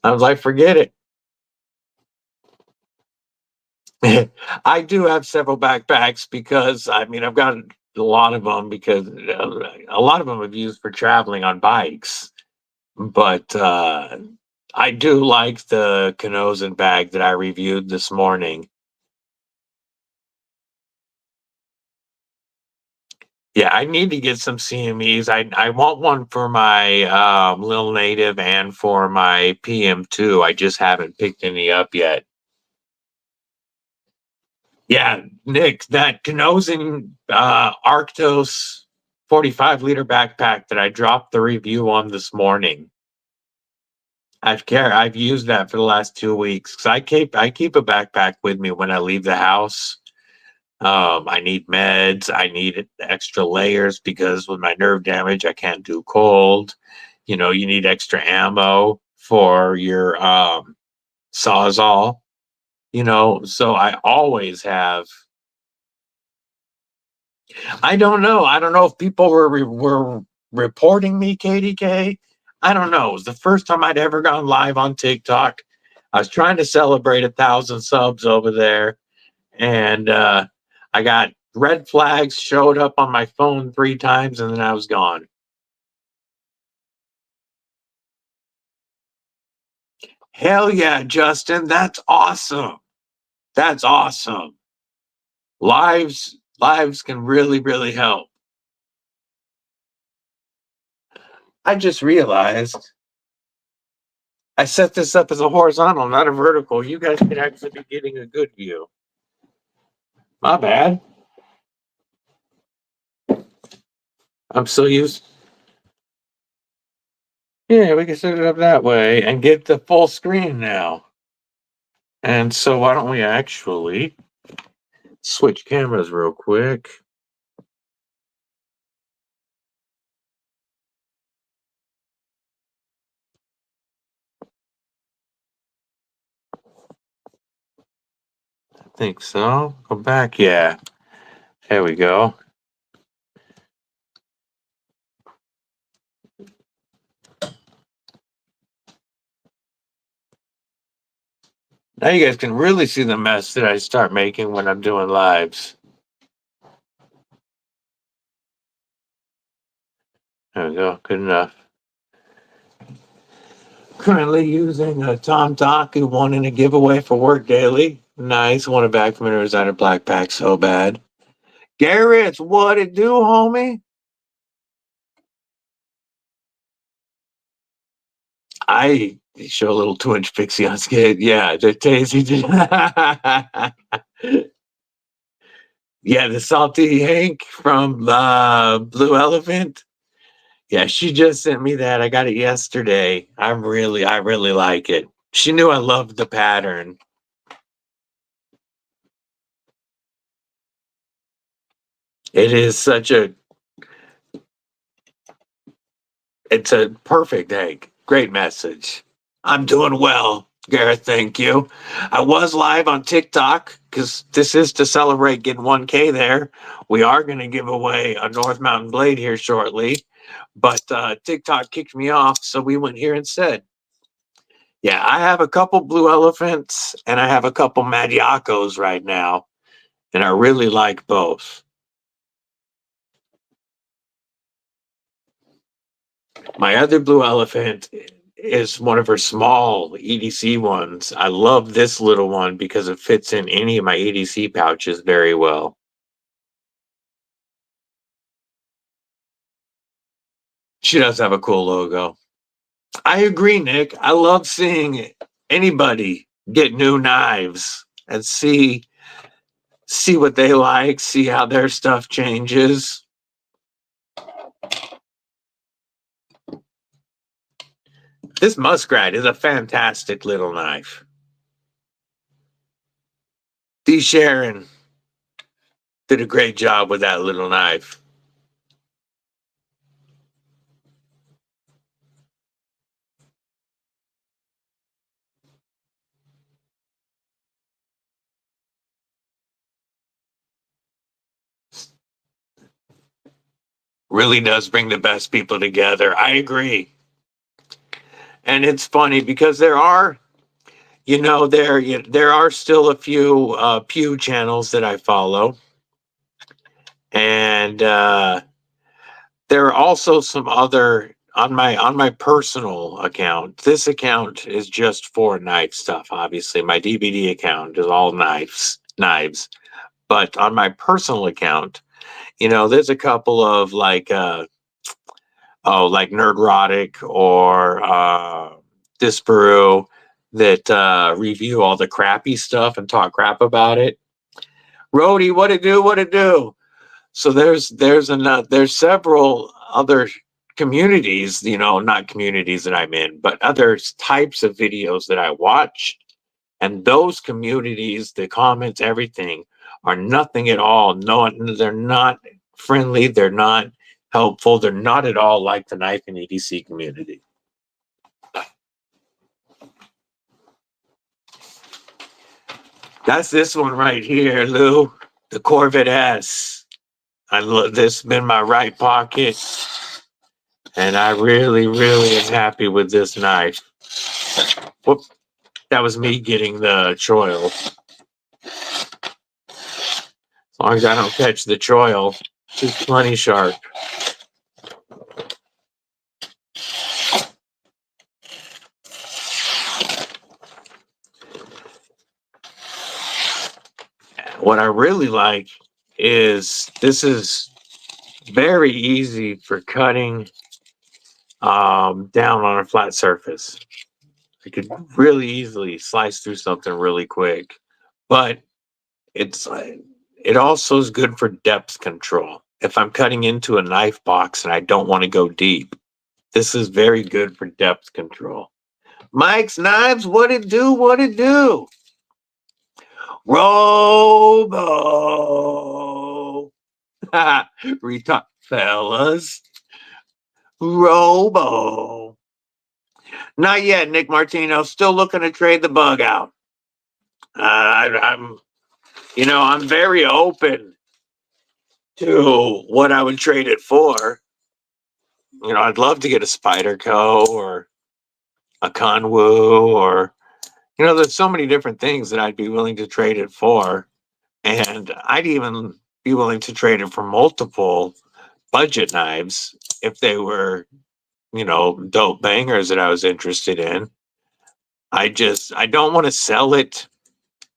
I was like, forget it. I do have several backpacks because, I've got a lot of them because a lot of them I've used for traveling on bikes. But I do like the Kenozen bag that I reviewed this morning. Yeah, I need to get some CMEs. I want one for my Lil Native and for my PM2. I just haven't picked any up yet. Yeah, Nick, that Kenozen Arctos 45-liter backpack that I dropped the review on this morning. I've used that for the last 2 weeks because I keep a backpack with me when I leave the house. I need meds. I need extra layers because with my nerve damage, I can't do cold. You need extra ammo for your Sawzall. So I always have. I don't know. I don't know if people were reporting me, KDK. I don't know. It was the first time I'd ever gone live on TikTok. I was trying to celebrate 1,000 subs over there, and I got red flags showed up on my phone 3 times, and then I was gone. Hell yeah, Justin. That's awesome. That's awesome. Lives can really, really help. I just realized I set this up as a horizontal, not a vertical. You guys can actually be getting a good view. My bad. I'm so used. Yeah, we can set it up that way and get the full screen now. And so why don't we actually switch cameras real quick? I think so. Go back. Yeah. There we go. Now you guys can really see the mess that I start making when I'm doing lives. There we go. Good enough. Currently using a Tom Talk who won in a giveaway for Work Daily. Nice. Won it back from a designer black pack so bad. Garrett's what it do, homie? I show a little 2-inch pixie on skid. Yeah, the Tazy did. Yeah, the Salty Hank from Blue Elephant. Yeah, she just sent me that. I got it yesterday. I really like it. She knew I loved the pattern. It is such a, it's a perfect egg. Great message. I'm doing well, Gareth. Thank you. I was live on TikTok because this is to celebrate getting 1K there. We are going to give away a North Mountain blade here shortly, but TikTok kicked me off, so we went here instead. Yeah, I have a couple Blue Elephants and I have a couple MadYoccos right now, and I really like both. My other Blue Elephant is one of her small EDC ones. I love this little one because it fits in any of my EDC pouches very well. She does have a cool logo. I agree, Nick. I love seeing anybody get new knives and see what they like, see how their stuff changes. This muskrat is a fantastic little knife. D. Sharon did a great job with that little knife. Really does bring the best people together. I agree. And it's funny because there are, there are still a few Pew channels that I follow. And there are also some other on my personal account. This account is just for knife stuff. Obviously, my DBD account is all knives. But on my personal account, there's a couple of like Nerdrotic or Disparu that review all the crappy stuff and talk crap about it. Rody, what it do? What it do? So there's several other communities, not communities that I'm in, but other types of videos that I watch. And those communities, the comments, everything are nothing at all. No, they're not friendly. They're not helpful. They're not at all like the knife and EDC community. That's this one right here, Lou. The Corvette S. I love this. Been in my right pocket. And I really, really am happy with this knife. Whoop. That was me getting the choil. As long as I don't catch the choil, she's plenty sharp. What I really like is this is very easy for cutting down on a flat surface. You could really easily slice through something really quick, but it also is good for depth control. If I'm cutting into a knife box and I don't want to go deep, this is very good for depth control. Mike's Knives, what it do? What it do? Robo. Retalk, fellas. Robo. Not yet, Nick Martino. Still looking to trade the bug out. I'm very open to what I would trade it for. I'd love to get a Spyderco or a Conwoo, or there's so many different things that I'd be willing to trade it for, and I'd even be willing to trade it for multiple budget knives if they were, dope bangers that I was interested in. I don't want to sell it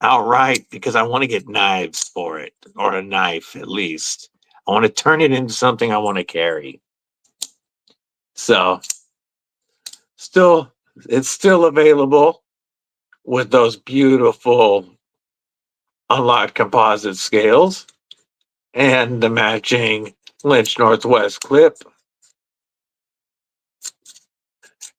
outright because I want to get knives for it, or a knife at least. I want to turn it into something I want to carry. So it's still available with those beautiful unlocked composite scales and the matching Lynch Northwest clip.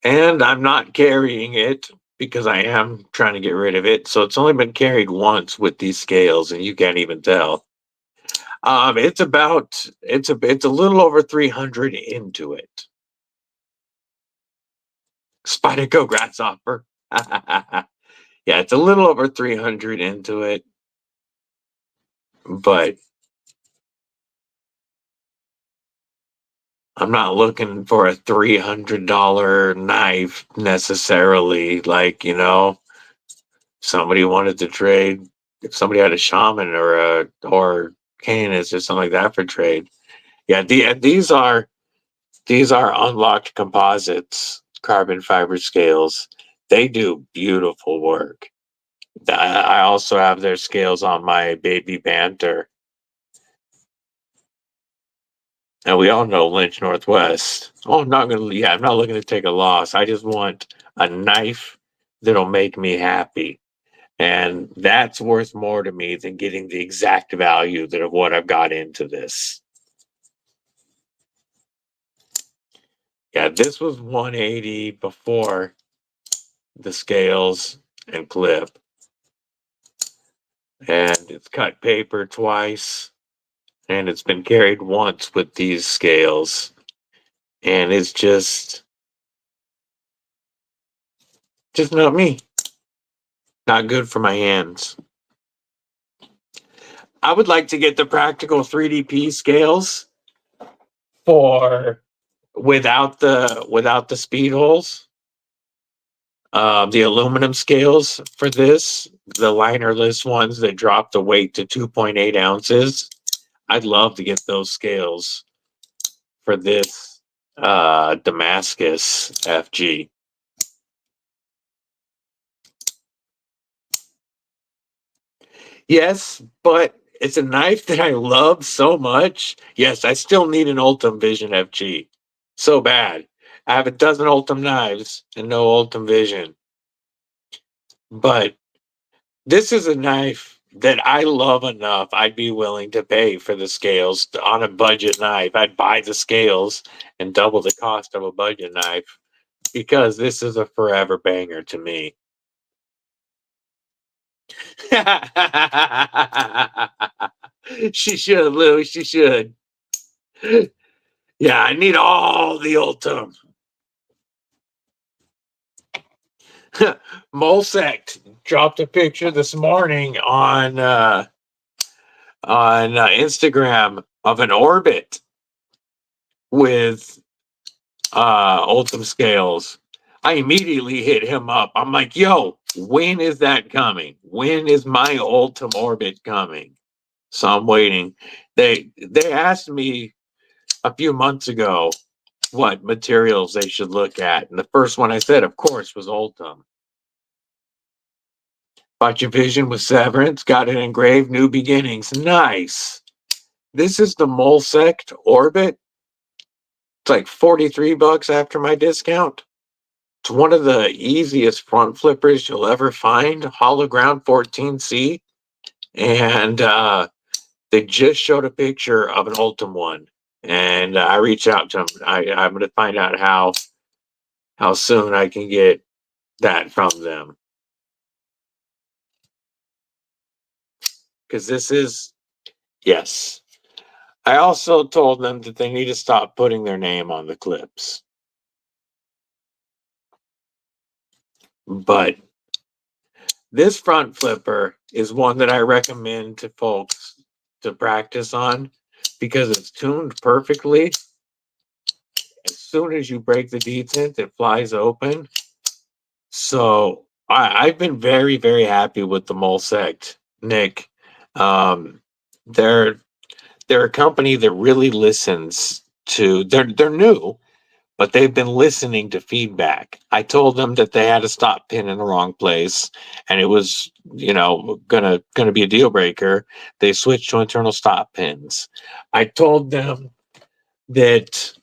And I'm not carrying it because I am trying to get rid of it. So it's only been carried once with these scales, and you can't even tell. It's a little over 300 into it. Spyderco Grasshopper. Yeah, it's a little over 300 into it, but I'm not looking for a $300 knife necessarily. Like, somebody wanted to trade, if somebody had a Shaman or Canis or something like that for trade. Yeah, these are unlocked composites, carbon fiber scales. They do beautiful work. I also have their scales on my baby Banter. And we all know Lynch Northwest. Oh, I'm not looking to take a loss. I just want a knife that'll make me happy. And that's worth more to me than getting the exact value of what I've got into this. Yeah, this was 180 before the scales and clip. And it's cut paper twice. And it's been carried once with these scales. And it's just not me. Not good for my hands. I would like to get the practical 3DP scales for without the speed holes. The aluminum scales for this, the linerless ones that drop the weight to 2.8 ounces. I'd love to get those scales for this Damascus FG. Yes, but it's a knife that I love so much. Yes, I still need an Ultim Vision FG. So bad. I have a dozen Ultim knives and no Ultim Vision. But this is a knife that I love enough. I'd be willing to pay for the scales on a budget knife. I'd buy the scales and double the cost of a budget knife because this is a forever banger to me. She should, Lou. She should. Yeah, I need all the Ultim. MOLSECT dropped a picture this morning on Instagram of an orbit with Ultim scales. I immediately hit him up. I'm like, yo, when is that coming? When is my Ultim Orbit coming? So I'm waiting. They asked me a few months ago what materials they should look at. And the first one I said, of course, was Ultim. Bought your vision with Severance, got it engraved, New Beginnings. Nice. This is the MOLSECT Orbit. It's like 43 bucks after my discount. It's one of the easiest front flippers you'll ever find. Hologround 14C. And they just showed a picture of an Ultim one. And I reached out to them. I'm going to find out how soon I can get that from them. Because this is, yes. I also told them that they need to stop putting their name on the clips. But this front flipper is one that I recommend to folks to practice on because it's tuned perfectly. As soon as you break the detent, it flies open. So I've been very, very happy with the MOLSECT, Nick. They're a company that really listens to. They're new, but they've been listening to feedback. I told them that they had a stop pin in the wrong place, and it was, gonna be a deal breaker. They switched to internal stop pins. I told them that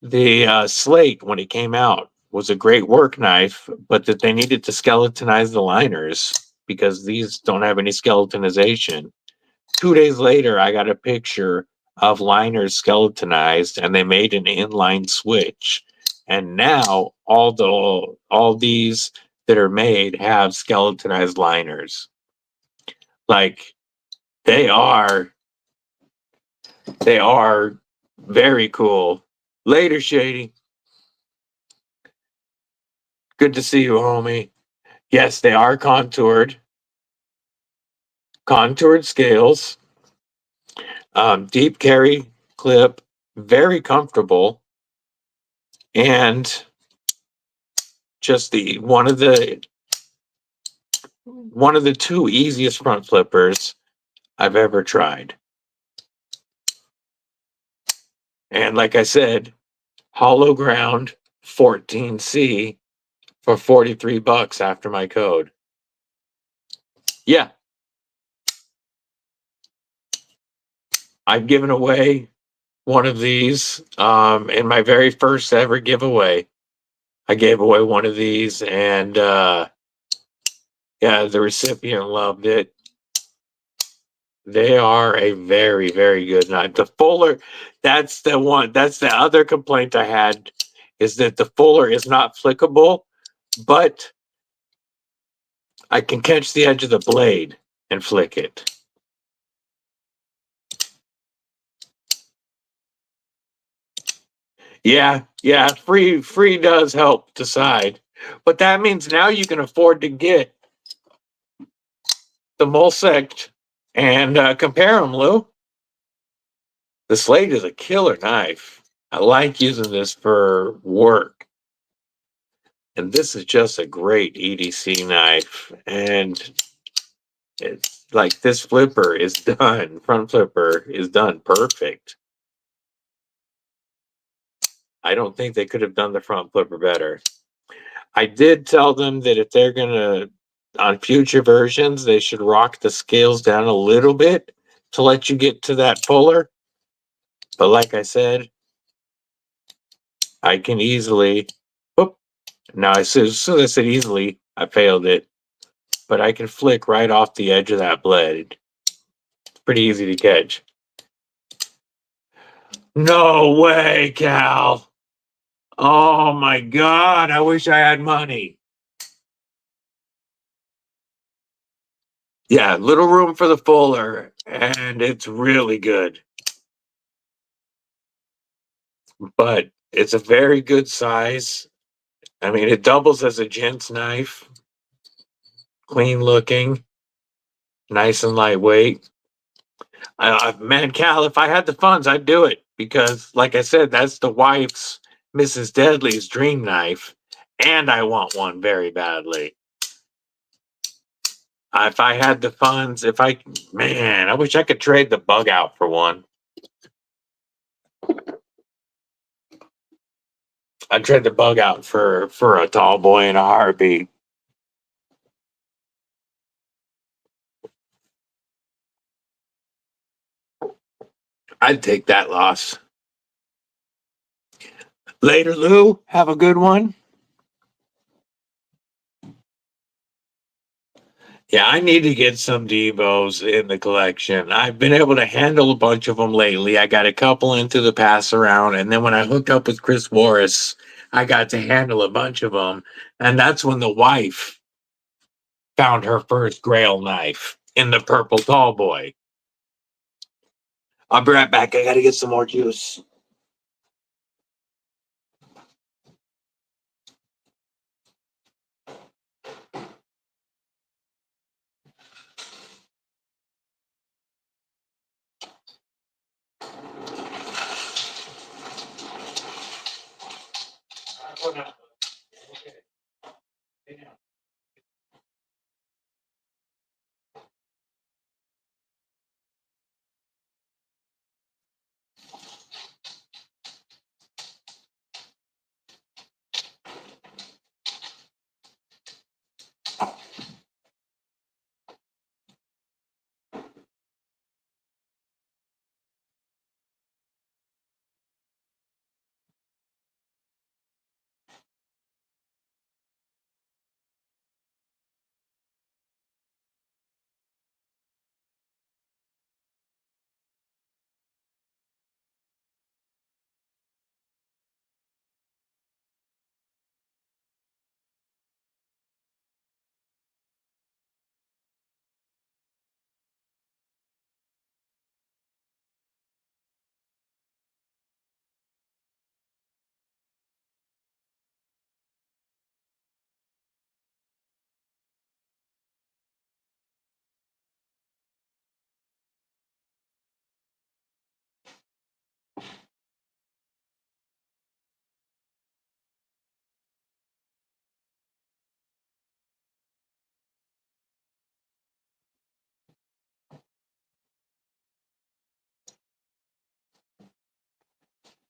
the slate, when it came out, was a great work knife, but that they needed to skeletonize the liners because these don't have any skeletonization. 2 days later, I got a picture of liners skeletonized, and they made an inline switch. And now all these that are made have skeletonized liners. Like they are very cool. Later, Shady. Good to see you, homie. Yes, they are contoured scales. Deep carry clip, very comfortable, and just one of the two easiest front flippers I've ever tried. And like I said, hollow ground 14C for 43 bucks after my code. Yeah. I've given away one of these in my very first ever giveaway. I gave away one of these, and yeah, the recipient loved it. They are a very, very good knife. The fuller, that's the one. That's the other complaint I had, is that the fuller is not flickable, but I can catch the edge of the blade and flick it. Yeah, free does help decide. But that means now you can afford to get the MOLSECT and compare them, Lou. The Slate is a killer knife. I like using this for work. And this is just a great EDC knife. And it's like this flipper is done. Front flipper is done perfect. I don't think they could have done the front flipper better. I did tell them that if they're going to, on future versions, they should rock the scales down a little bit to let you get to that fuller. But like I said, I can easily, now as soon as I said easily, I failed it. But I can flick right off the edge of that blade. It's pretty easy to catch. No way, Cal. Oh my God, I wish I had money. Yeah, little room for the fuller, and it's really good. But it's a very good size. I mean, it doubles as a gent's knife. Clean looking, nice and lightweight. Man, Cal, if I had the funds, I'd do it because, like I said, that's the wife's Mrs. Deadly's dream knife, and I want one very badly. If I had the funds, man, I wish I could trade the bug out for one. I'd trade the bug out for a tall boy in a heartbeat. I'd take that loss. Later, Lou. Have a good one. Yeah, I need to get some Devos in the collection. I've been able to handle a bunch of them lately. I got a couple into the pass around, and then when I hooked up with Chris Morris, I got to handle a bunch of them. And that's when the wife found her first Grail knife in the purple tall boy. I'll be right back. I got to get some more juice.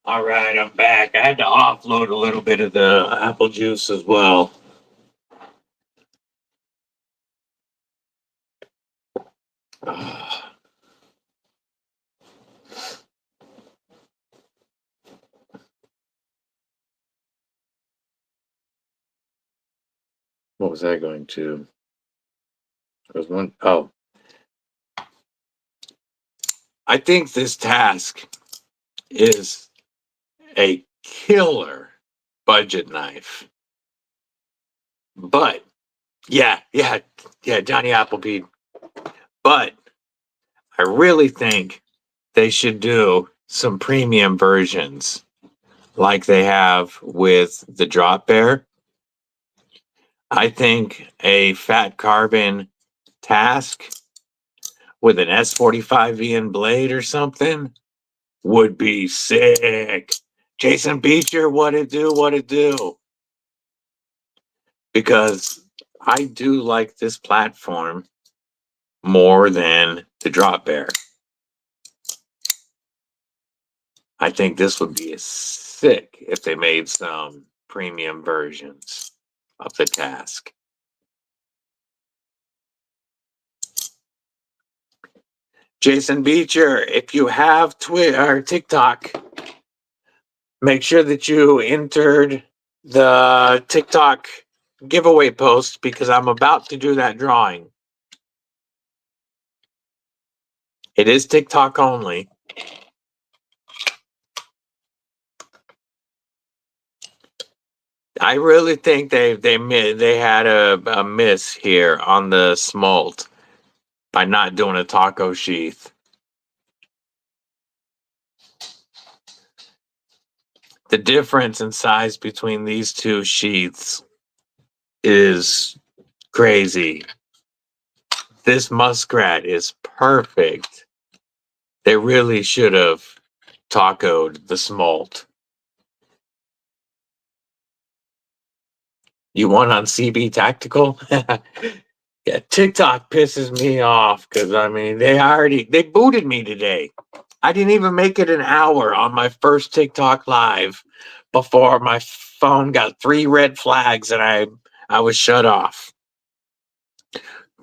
All right, I'm back. I had to offload a little bit of the apple juice as well. What was I going to? There was one. Oh, I think this task is a killer budget knife. But yeah, Johnny Applebee's. But I really think they should do some premium versions like they have with the Drop Bear. I think a fat carbon task with an S45VN blade or something would be sick. Jason Beecher, what it do? Because I do like this platform more than the Drop Bear. I think this would be sick if they made some premium versions of the task. Jason Beecher, if you have Twitter or TikTok, make sure that you entered the TikTok giveaway post because I'm about to do that drawing. It is TikTok only. I really think they had a miss here on the smolt by not doing a taco sheath. The difference in size between these two sheaths is crazy. This muskrat is perfect. They really should have tacoed the smolt. You won on CB Tactical? Yeah, TikTok pisses me off because I mean they booted me today. I didn't even make it an hour on my first TikTok live before my phone got 3 red flags and I was shut off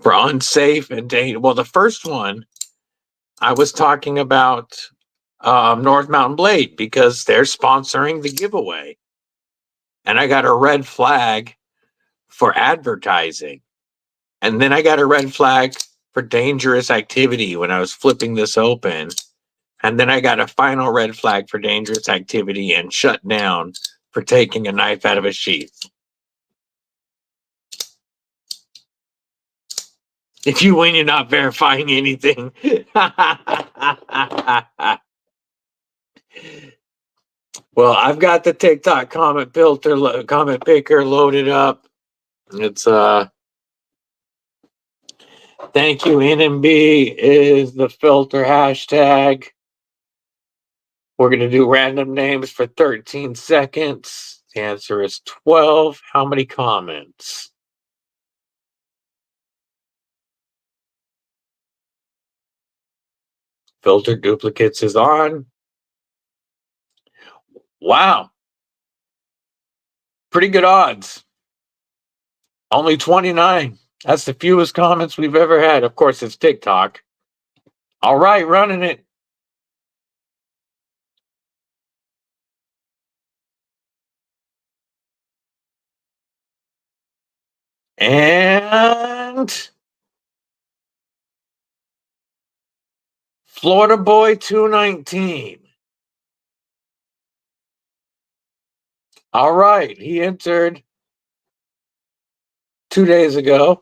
for unsafe and dangerous. Well, the first one I was talking about North Mountain Blade because they're sponsoring the giveaway, and I got a red flag for advertising. And then I got a red flag for dangerous activity when I was flipping this open. And then I got a final red flag for dangerous activity and shut down for taking a knife out of a sheath. If you win, you're not verifying anything. Well, I've got the TikTok comment filter, comment picker loaded up. It's thank you, NMB is the filter hashtag. We're going to do random names for 13 seconds. The answer is 12. How many comments? Filter duplicates is on. Wow. Pretty good odds. Only 29. That's the fewest comments we've ever had. Of course, it's TikTok. All right, running it. And Florida Boy 219. All right, he entered 2 days ago.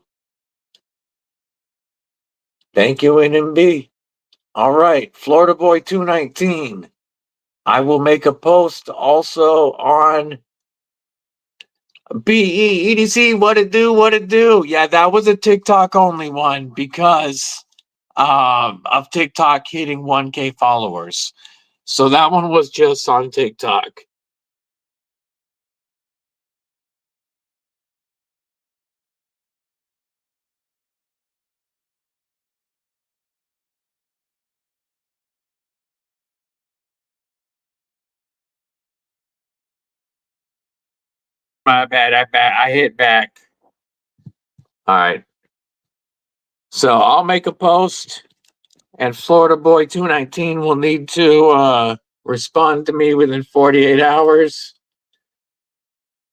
Thank you, NMB. All right, Florida Boy 219. I will make a post also on EDC. What it do? Yeah, that was a TikTok only one because of TikTok hitting 1K followers. So that one was just on TikTok. My bad. I hit back. All right. So I'll make a post, and Florida Boy 219 will need to respond to me within 48 hours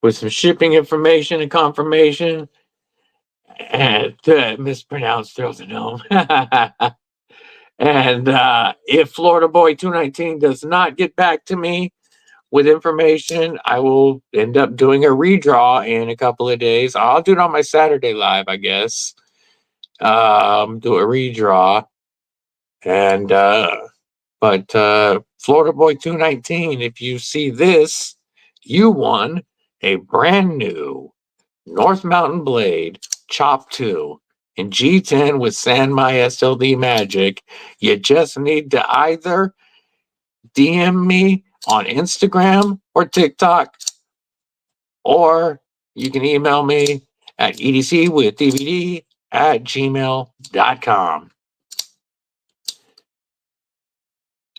with some shipping information and confirmation. And mispronounced throws a gnome. And if Florida Boy 219 does not get back to me with information, I will end up doing a redraw in a couple of days. I'll do it on my Saturday live, I guess. Do a redraw. And but Florida Boy 219, if you see this, you won a brand new North Mountain Blade Chop 2 in G10 with Sanmai SLD Magic. You just need to either DM me on Instagram or TikTok, or you can email me at EDCwithDBD@gmail.com.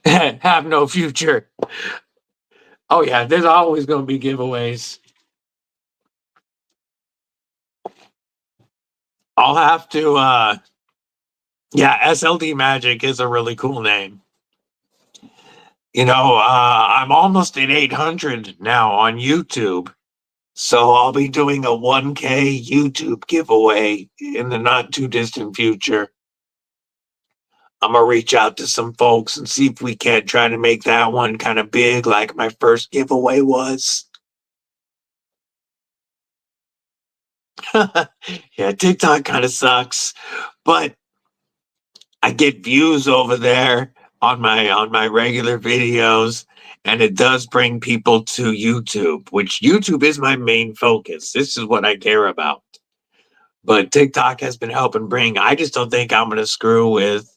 Have no future. Oh yeah, there's always going to be giveaways. I'll have to yeah, SLD Magic is a really cool name. You know, I'm almost at 800 now on YouTube, so I'll be doing a 1K YouTube giveaway in the not too distant future. I'm gonna reach out to some folks and see if we can't try to make that one kind of big like my first giveaway was. Yeah, TikTok kind of sucks, but I get views over there on my regular videos, and it does bring people to YouTube, which YouTube is my main focus. This is what I care about. But TikTok has been helping bring. I just don't think I'm gonna screw with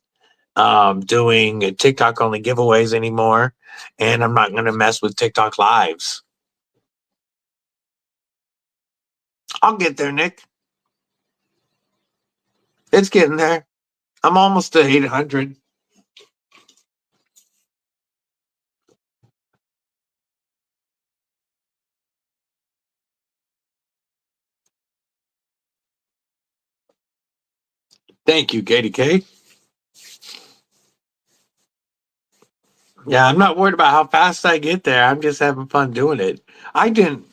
doing TikTok only giveaways anymore, and I'm not gonna mess with TikTok lives. I'll get there, Nick. It's getting there. I'm almost to 800. Thank you, KDK. Yeah, I'm not worried about how fast I get there. I'm just having fun doing it. I didn't,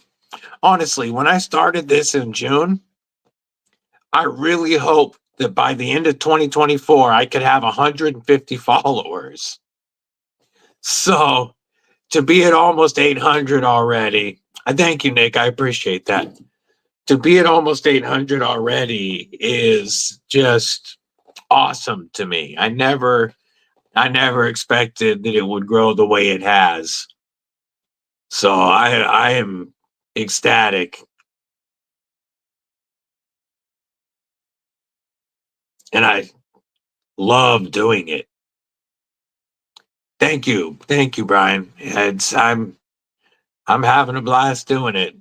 honestly, when I started this in June, I really hope that by the end of 2024, I could have 150 followers. So to be at almost 800 already, I thank you, Nick. I appreciate that. To be at almost 800 already is just awesome to me. I never expected that it would grow the way it has. So I am ecstatic. And I love doing it. Thank you. Thank you, Brian. I'm having a blast doing it.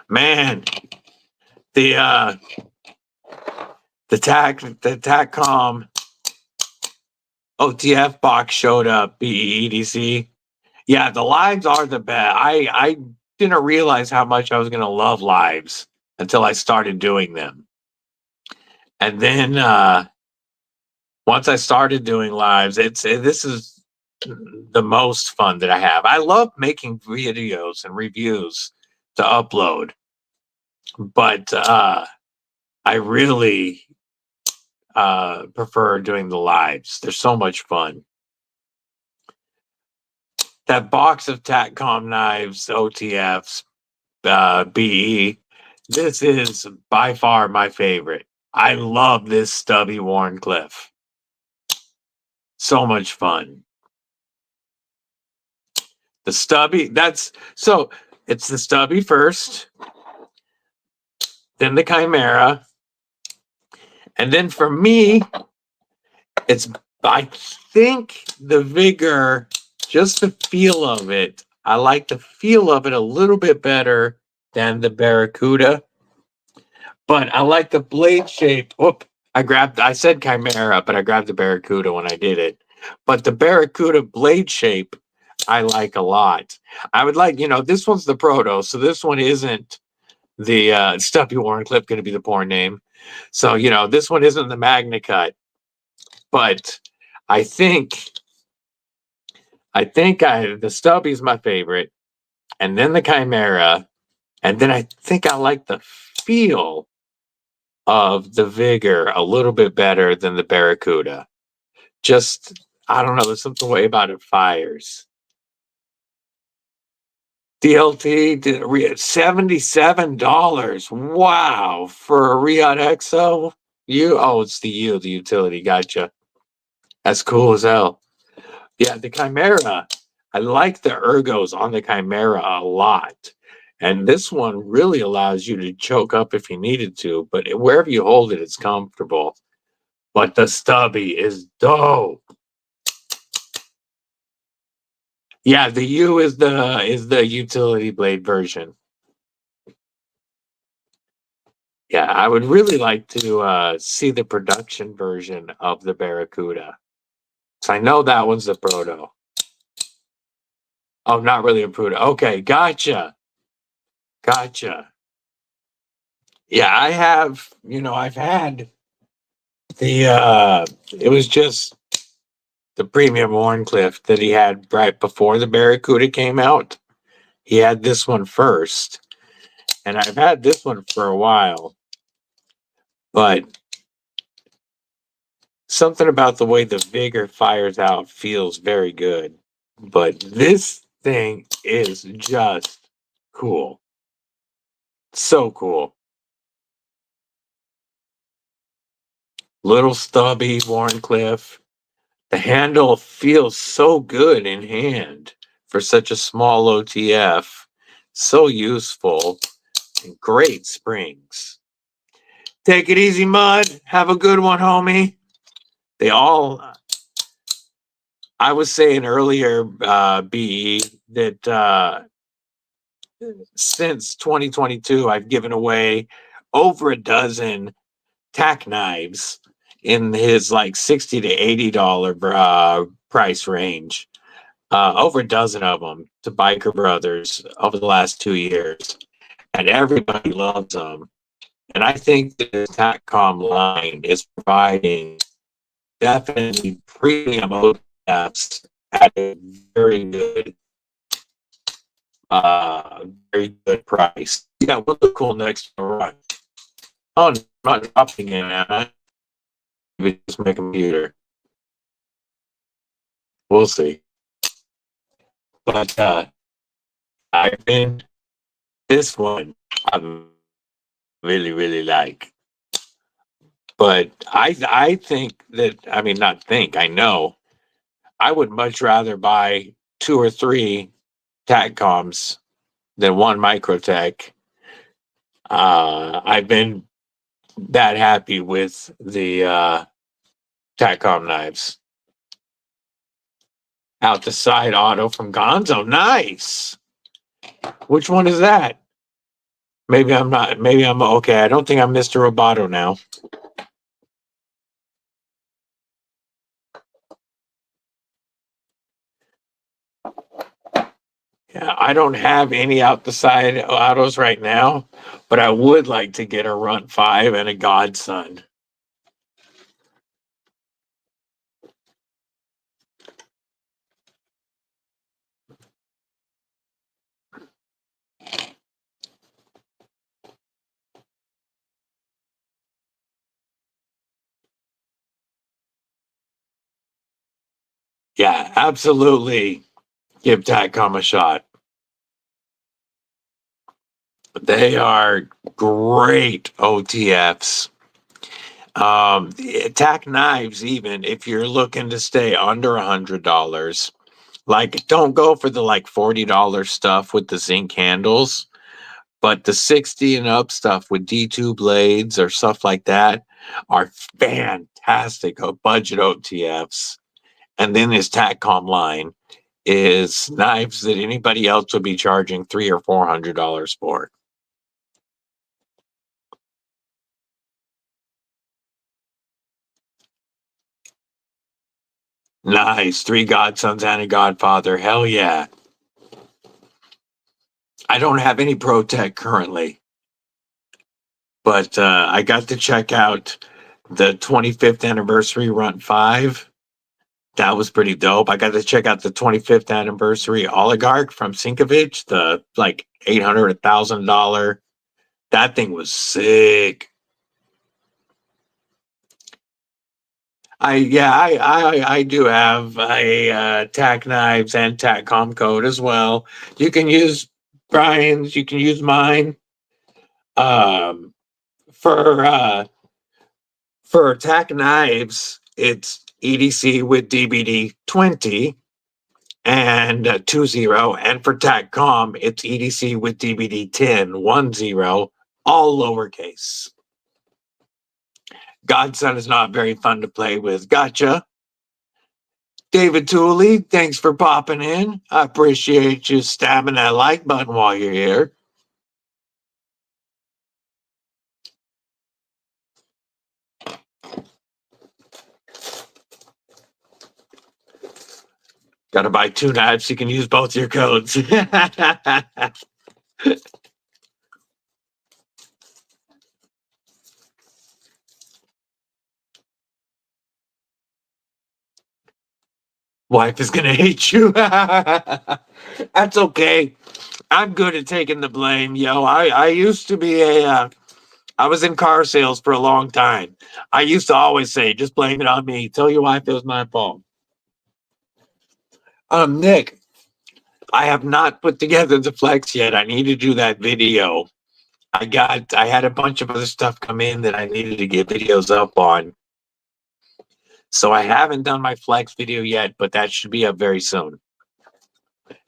Man, the TakCom OTF box showed up, EDC. Yeah, the lives are the best. I didn't realize how much I was gonna love lives until I started doing them. And then once I started doing lives, this is the most fun that I have. I love making videos and reviews to upload, but I really prefer doing the lives. They're so much fun. That box of TakCom Knives, OTFs, BE, this is by far my favorite. I love this stubby Warncliffe. So much fun. The stubby, it's the stubby first, then the Chimera, and then for me, I think the Vigor, just the feel of it. I like the feel of it a little bit better than the Barracuda, but I like the blade shape. Whoop! I said Chimera, but I grabbed the Barracuda when I did it. But the Barracuda blade shape, I like a lot. I would like, this one's the Proto, so this one isn't the Stubby Warncliffe, going to be the porn name. So, this one isn't the Magna Cut, but I think the Stubby's my favorite, and then the Chimera, and then I think I like the feel of the Vigor a little bit better than the Barracuda. Just, I don't know, there's something way about it fires. DLT $77. Wow, for a Riyadh XO. It's the utility. Gotcha. That's cool as hell. Yeah, the Chimera. I like the ergos on the Chimera a lot. And this one really allows you to choke up if you needed to, but wherever you hold it, it's comfortable. But the stubby is dope. Yeah, the U is the utility blade version. Yeah, I would really like to see the production version of the Barracuda. So I know that one's the Proto. Oh, not really a Proto. Okay, gotcha. Yeah, I have, I've had it was just the premium Warncliffe that he had right before the Barracuda came out. He had this one first, and I've had this one for a while, but something about the way the Vigor fires out feels very good. But this thing is just cool. So cool. Little stubby Warncliffe. The handle feels so good in hand for such a small OTF. So useful. And great springs. Take it easy, Mud. Have a good one, homie. I was saying earlier, BE, that since 2022, I've given away over a dozen TakKnives in his like $60 to $80 price range. Over a dozen of them to biker brothers over the last 2 years, and everybody loves them. And I think that the TakCom line is providing definitely premium OTFs at a very good price. Yeah, we'll look cool next to run. Oh, no, I'm not dropping in, am I? Maybe just my computer. We'll see. But I've been this one I really like. But I think that, I mean, not think, I know I would much rather buy 2 or 3 TACCOMs than one Microtech. I've been that happy with the TACCOM knives. Out the side auto from Gonzo. Nice. Which one is that? Maybe I'm not. Maybe I'm okay. I don't think I'm Mr. Roboto now. Yeah, I don't have any out the side autos right now, but I would like to get a Runt 5 and a Godson. Yeah, absolutely. Give TACCOM a shot. They are great OTFs. TacKnives, even if you're looking to stay under $100, like don't go for the like $40 stuff with the zinc handles, but the 60 and up stuff with D2 blades or stuff like that are fantastic budget OTFs. And then his TACCOM line is knives that anybody else would be charging $300 or $400 for. Nice. 3 godsons and a godfather. Hell yeah. I don't have any ProTech currently, but I got to check out the 25th anniversary Runt 5. That was pretty dope. I got to check out the 25th anniversary Oligarch from Sinkovich, the like $800, $1,000. That thing was sick. I do have a TakKnives and TakCom code as well. You can use Brian's, you can use mine. Um, for TakKnives, it's EDC with DBD 20 and 20, and for TakCom, it's EDC with DBD 10 10, all lowercase. Godson is not very fun to play with. Gotcha. David Tooley, thanks for popping in. I appreciate you stabbing that like button while you're here. Got to buy 2 knives so you can use both your codes. Wife is going to hate you. That's okay. I'm good at taking the blame, yo. I used to be I was in car sales for a long time. I used to always say, just blame it on me. Tell your wife it was my fault. Nick, I have not put together the flex yet. I need to do that video. I had a bunch of other stuff come in that I needed to get videos up on. So I haven't done my flex video yet, but that should be up very soon.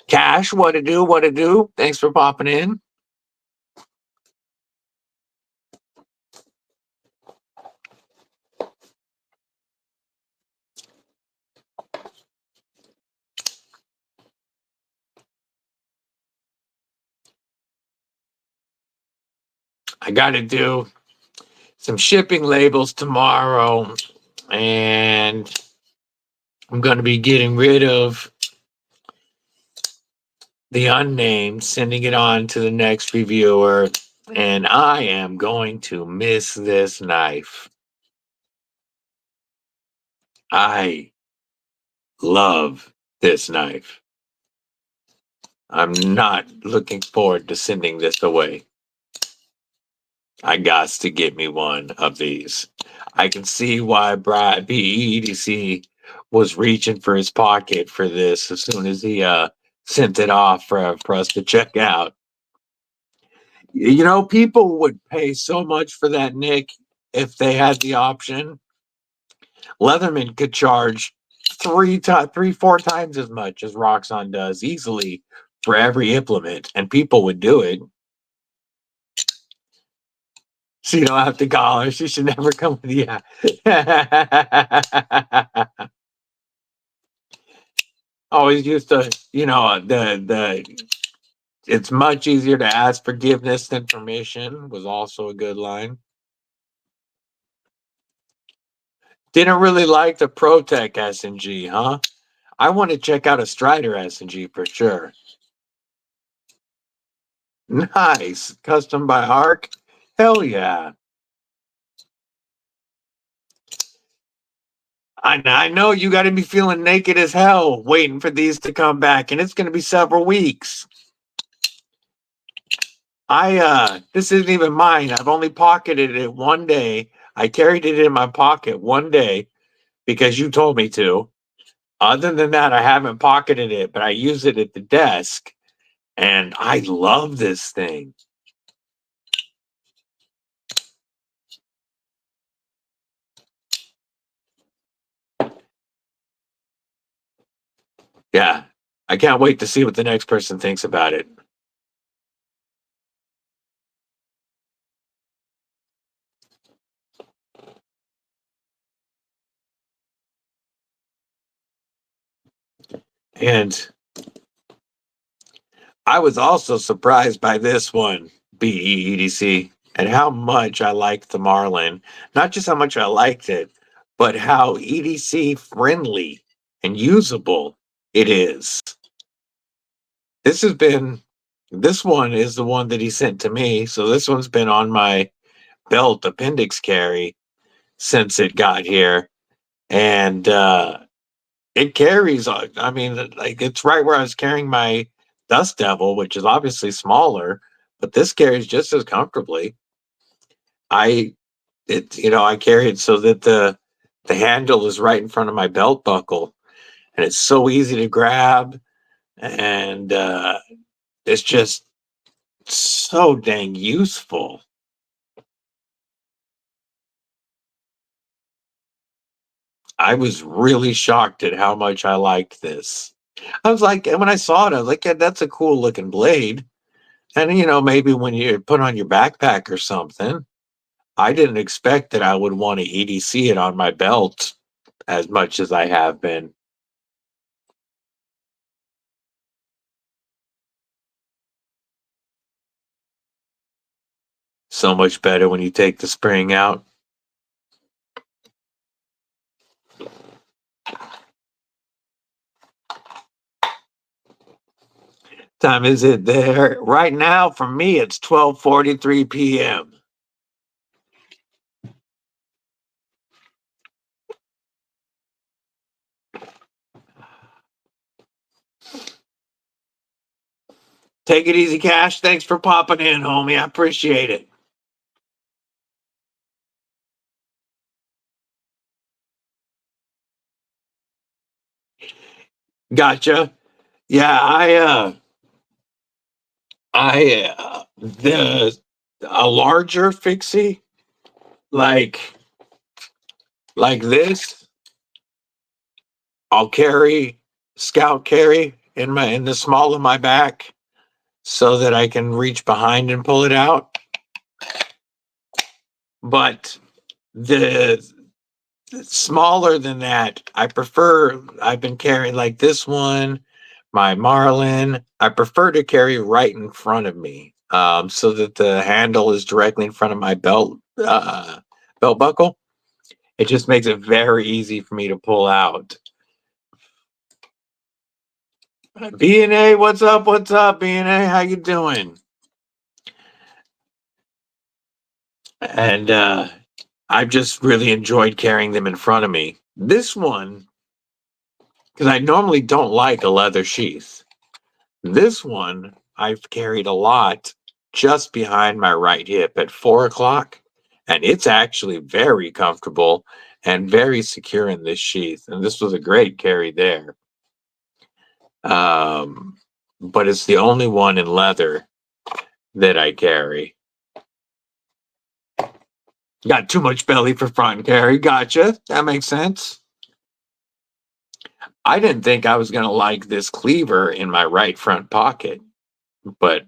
Cash, what to do? What to do? Thanks for popping in. I got to do some shipping labels tomorrow, and I'm going to be getting rid of the unnamed, sending it on to the next reviewer, and I am going to miss this knife. I love this knife. I'm not looking forward to sending this away. I got to get me one of these. I can see why BEDC was reaching for his pocket for this as soon as he sent it off for us to check out. You know, people would pay so much for that, Nick, if they had the option. Leatherman could charge four times as much as Roxxon does easily for every implement, and people would do it. So you don't have to call her. She should never come with you. Always used to, you know, it's much easier to ask forgiveness than permission was also a good line. Didn't really like the ProTech SNG, huh? I want to check out a Strider SNG for sure. Nice. Custom by Arc? Hell yeah. I know you got to be feeling naked as hell waiting for these to come back, and it's going to be several weeks. This isn't even mine. I've only pocketed it one day. I carried it in my pocket one day because you told me to. Other than that, I haven't pocketed it, but I use it at the desk, and I love this thing. Yeah, I can't wait to see what the next person thinks about it. And I was also surprised by this one, BEDC, and how much I liked the Marlin. Not just how much I liked it, but how EDC friendly and usable it is. This one is the one that he sent to me. So this one's been on my belt appendix carry since it got here. And it carries, I mean, like it's right where I was carrying my Dust Devil, which is obviously smaller, but this carries just as comfortably. I carry it so that the handle is right in front of my belt buckle, and it's so easy to grab, and it's just so dang useful. I was really shocked at how much I liked this. I was like, and when I saw it, I was like, yeah, that's a cool looking blade. And, you know, maybe when you put on your backpack or something, I didn't expect that I would want to EDC it on my belt as much as I have been. So much better when you take the spring out. Time is it there? Right now, for me, it's 12:43 p.m. Take it easy, Cash. Thanks for popping in, homie. I appreciate it. Gotcha. Yeah, a larger fixie like this, I'll scout carry in the small of my back so that I can reach behind and pull it out. But the smaller than that, I've been carrying like this one, my Marlin. I prefer to carry right in front of me so that the handle is directly in front of my belt buckle. It just makes it very easy for me to pull out. B&A, what's up? What's up, B&A? How you doing? And I've just really enjoyed carrying them in front of me. This one, because I normally don't like a leather sheath. This one I've carried a lot just behind my right hip at 4 o'clock, and it's actually very comfortable and very secure in this sheath. And this was a great carry there. But it's the only one in leather that I carry. Got too much belly for front carry. Gotcha. That makes sense. I didn't think I was going to like this cleaver in my right front pocket, but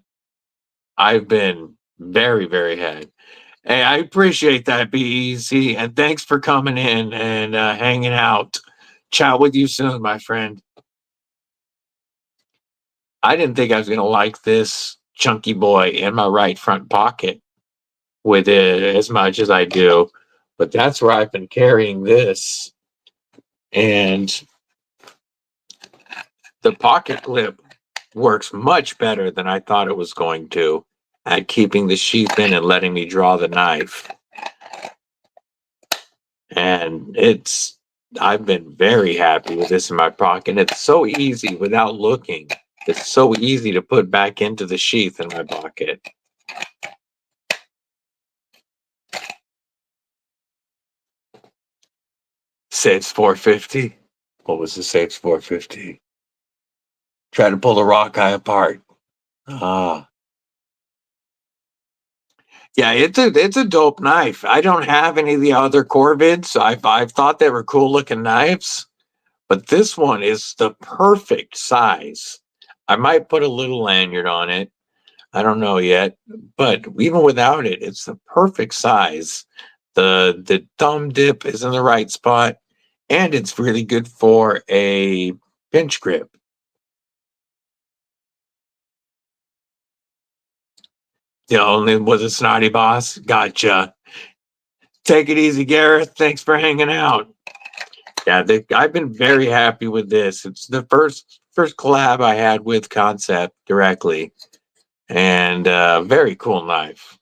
I've been very, very happy. Hey, I appreciate that, BEC, and thanks for coming in and hanging out. Chat with you soon, my friend. I didn't think I was going to like this chunky boy in my right front pocket with it as much as I do, but that's where I've been carrying this. And the pocket clip works much better than I thought it was going to at keeping the sheath in and letting me draw the knife. And I've been very happy with this in my pocket. It's so easy without looking. It's so easy to put back into the sheath in my pocket. Saves 450. What was the saves 450? Try to pull the rock eye apart. Ah. Yeah, it's a dope knife. I don't have any of the other Corvids. I've thought they were cool looking knives, but this one is the perfect size. I might put a little lanyard on it. I don't know yet, but even without it, it's the perfect size. The thumb dip is in the right spot, and it's really good for a pinch grip. The only was a snotty boss. Gotcha. Take it easy, Gareth. Thanks for hanging out. Yeah, I've been very happy with this. It's the first collab I had with Kansept directly, and very cool knife.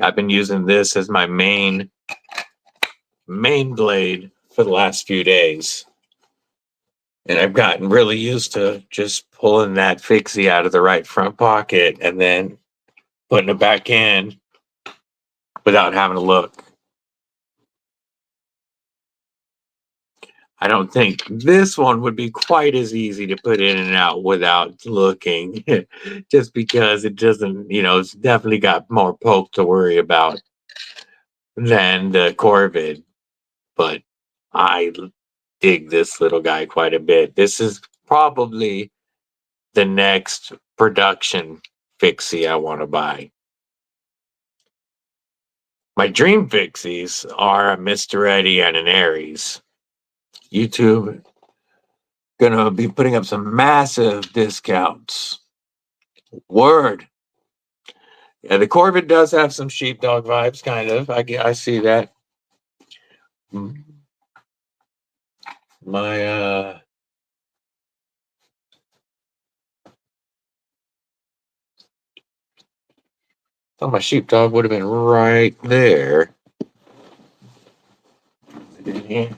I've been using this as my main blade for the last few days, and I've gotten really used to just pulling that fixie out of the right front pocket and then putting it back in without having to look. I don't think this one would be quite as easy to put in and out without looking, just because it doesn't, it's definitely got more poke to worry about than the Corvid. But I dig this little guy quite a bit. This is probably the next production fixie I want to buy. My dream fixies are a Mr. Eddie and an Aries. YouTube gonna be putting up some massive discounts. Word. Yeah, the Corvid does have some sheepdog vibes, kind of. I see that. My thought my sheepdog would have been right there. Yeah.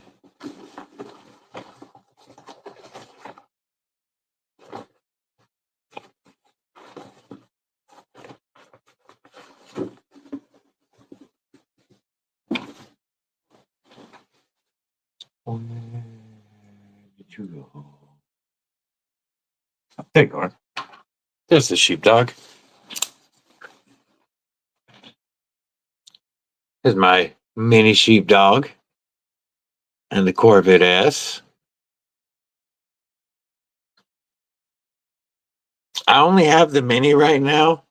Where did you go? There you are. There's the sheepdog. There's my mini sheepdog and the Corvid S. I only have the mini right now,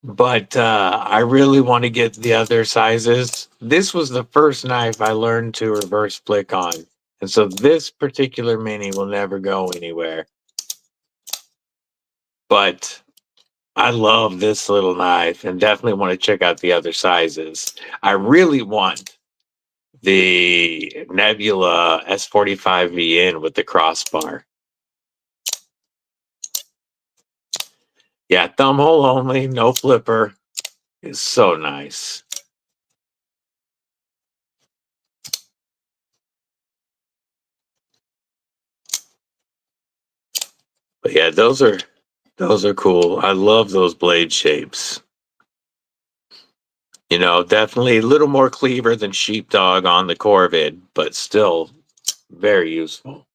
but I really want to get the other sizes. This was the first knife I learned to reverse flick on, And so this particular mini will never go anywhere. But I love this little knife and definitely want to check out the other sizes. I really want the Nebula S45VN with the crossbar. Yeah, thumb hole only, no flipper. It's so nice. But yeah, those are cool. I love those blade shapes. You know, definitely a little more cleaver than sheepdog on the Corvid, but still very useful.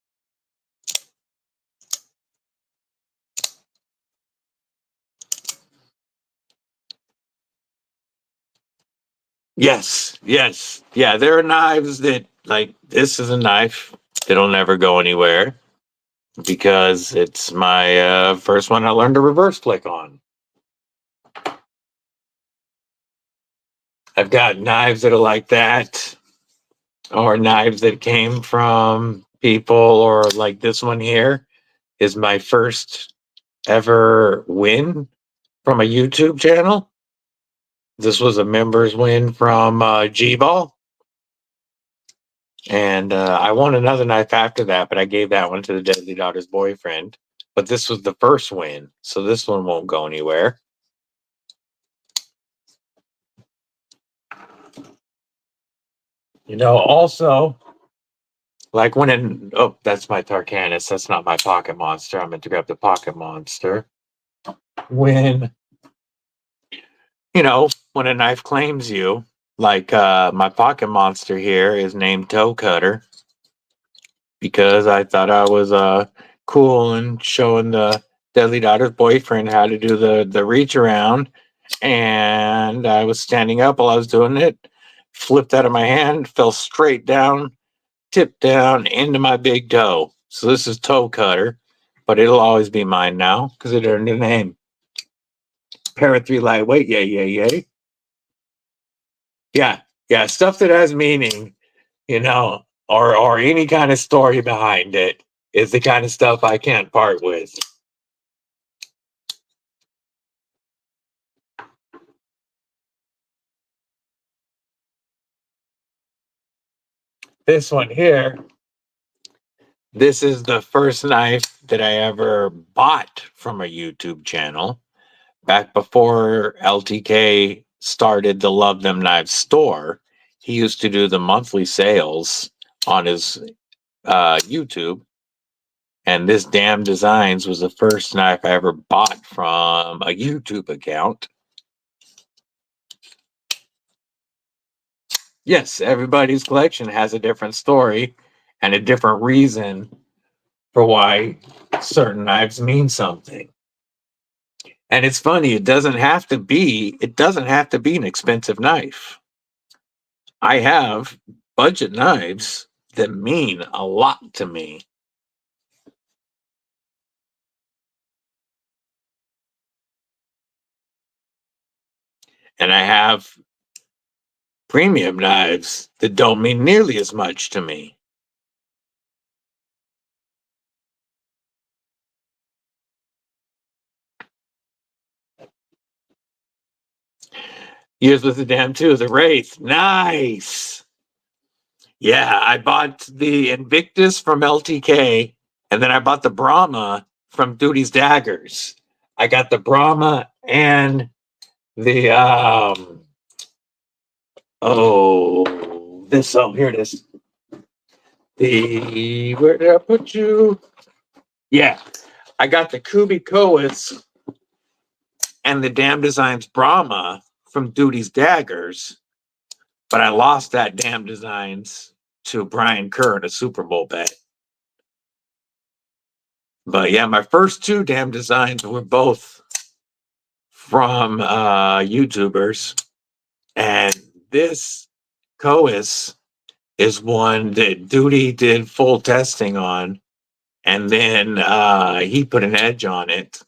Yes, yes. Yeah, there are knives that, like, this is a knife. It'll never go anywhere because it's my first one I learned to reverse flick on. I've got knives that are like that, or knives that came from people, or like this one here is my first ever win from a YouTube channel. This was a members win from G-Ball. And I won another knife after that, but I gave that one to the Deadly Daughter's boyfriend. But this was the first win, so this one won't go anywhere. You know, also, like when in, oh, that's my Tarkanus. That's not my Pocket Monster. I meant to grab the Pocket Monster. When, you know, when a knife claims you, like my Pocket Monster here is named Toe Cutter because I thought I was cool and showing the Deadly Daughter's boyfriend how to do the reach around. And I was standing up while I was doing it, flipped out of my hand, fell straight down, tipped down into my big toe. So this is Toe Cutter, but it'll always be mine now because it earned a name. Para 3 lightweight, yay, yay, yay. Yeah, yeah, stuff that has meaning, you know, or any kind of story behind it is the kind of stuff I can't part with. This one here, this is the first knife that I ever bought from a YouTube channel. Back before LTK started the Love Them Knives store, he used to do the monthly sales on his YouTube. And this Damn Designs was the first knife I ever bought from a YouTube account. Yes, everybody's collection has a different story and a different reason for why certain knives mean something. And it's funny, it doesn't have to be an expensive knife. I have budget knives that mean a lot to me. And I have premium knives that don't mean nearly as much to me. Years with the Damn too, the Wraith. Nice. Yeah, I bought the Invictus from LTK, and then I bought the Brahma from Duty's Daggers. I got the Brahma and the here it is. Where did I put you? Yeah, I got the Kubi Kois and the Damn Designs Brahma from Duty's Daggers, but I lost that Damn Designs to Brian Kerr in a Super Bowl bet. But yeah, my first two Damn Designs were both from YouTubers, and this Kois is one that Duty did full testing on, and then he put an edge on it.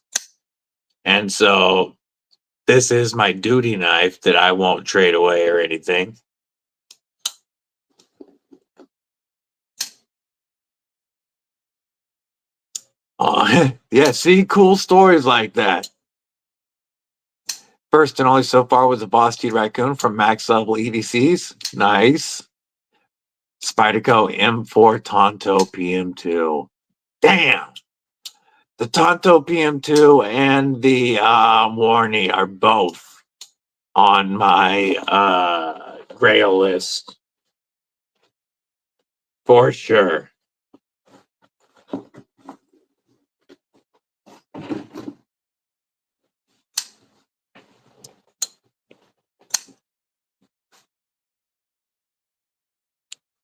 And so this is my Duty knife that I won't trade away or anything. Oh, yeah, see, cool stories like that. First and only so far was a Vosteed Raccoon from Max Level EDCs. Nice. Spyderco M4 Tonto PM2. Damn! The Tonto PM2 and the Warney are both on my grail list. For sure.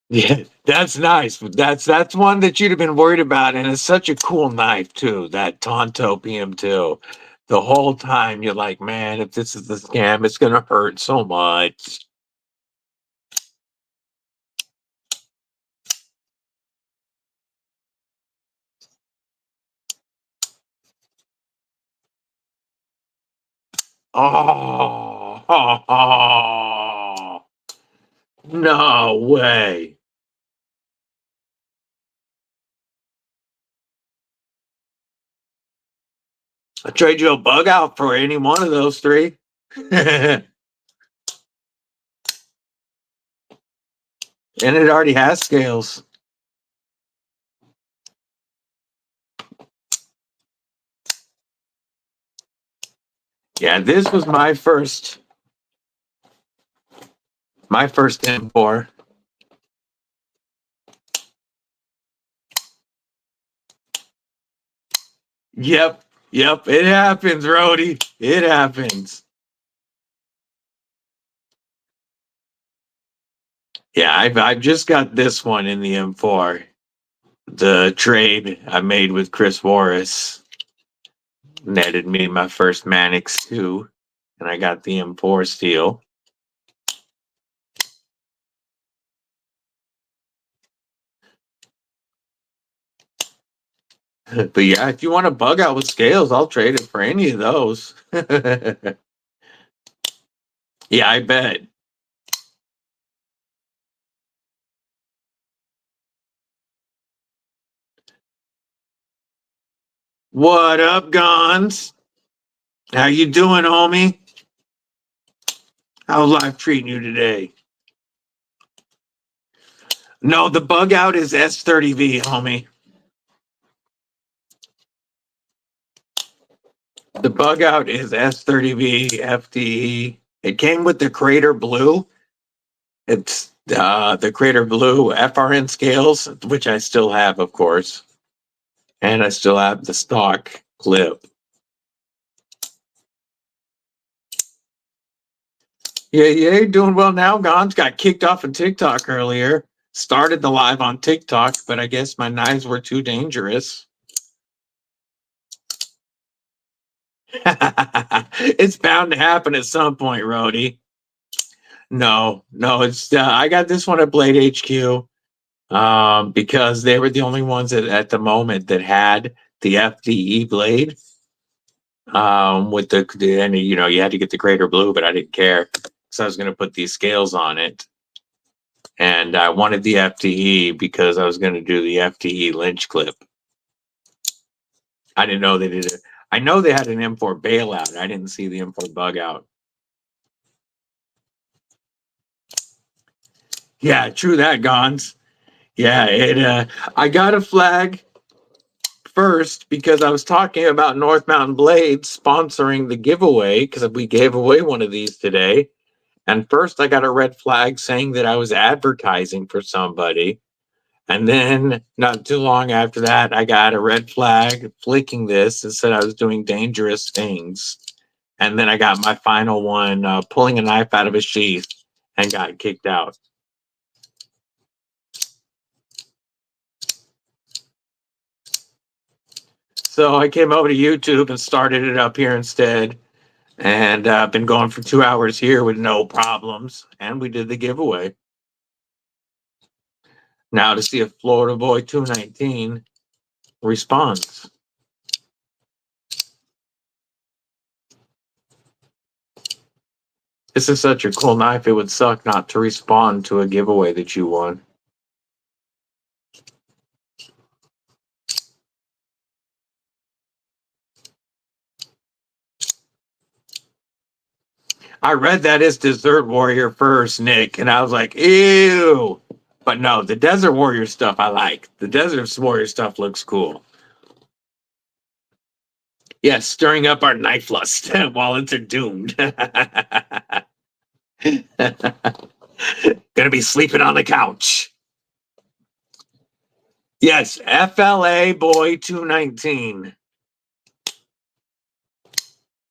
Yeah, that's nice. That's one that you'd have been worried about, and it's such a cool knife too. That Tonto PM2. The whole time you're like, man, if this is the scam, it's gonna hurt so much. Oh, no way. I'll trade you a bug out for any one of those three. And it already has scales. Yeah, this was my first M4. Yep, it happens, Rody. It happens. Yeah, I've just got this one in the M4. The trade I made with Chris Warris netted me my first Manix 2, and I got the M4 steel. But yeah, if you want a bug out with scales, I'll trade it for any of those. Yeah, I bet. What up, Gons? How you doing, homie? How's life treating you today? No, the bug out is S30V, homie. The bug out is S30V FTE. It came with the Crater Blue. It's the Crater Blue FRN scales, which I still have, of course. And I still have the stock clip. Yeah, doing well now. Gons got kicked off of TikTok earlier. Started the live on TikTok, but I guess my knives were too dangerous. It's bound to happen at some point, Rody. No, it's I got this one at Blade HQ because they were the only ones at the moment that had the FDE blade. With the and you know you had to get the Crater Blue, but I didn't care because I was going to put these scales on it, and I wanted the FDE because I was going to do the FDE lynch clip. I didn't know they did it. I know they had an M4 bailout. I didn't see the M4 bug out. Yeah, true that, Gons. Yeah, it. I got a flag first because I was talking about North Mountain Blades sponsoring the giveaway because we gave away one of these today. And first, I got a red flag saying that I was advertising for somebody. And then, not too long after that, I got a red flag flicking this and said I was doing dangerous things. And then I got my final one pulling a knife out of a sheath and got kicked out. So I came over to YouTube and started it up here instead. And I've been going for 2 hours here with no problems. And we did the giveaway. Now to see if Florida Boy 219 responds. This is such a cool knife. It would suck not to respond to a giveaway that you won. I read that as Desert Warrior first, Nick, and I was like, ew. But no, the Desert Warrior stuff I like. The Desert Warrior stuff looks cool. Yes, stirring up our knife lust wallets are doomed. Gonna be sleeping on the couch. Yes, FLA Boy 219.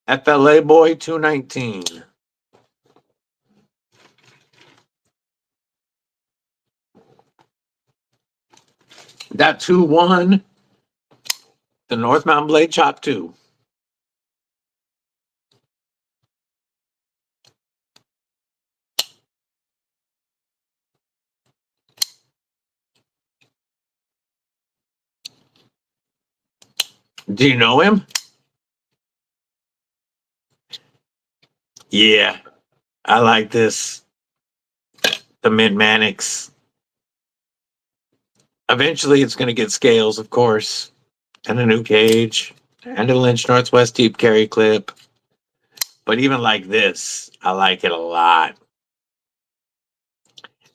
FLA Boy 219. That's who won the North Mountain Blade Chop 2. Do you know him? Yeah, I like this. The Mid-Manix. Eventually, it's going to get scales, of course, and a new cage, and a Lynch Northwest deep carry clip. But even like this, I like it a lot.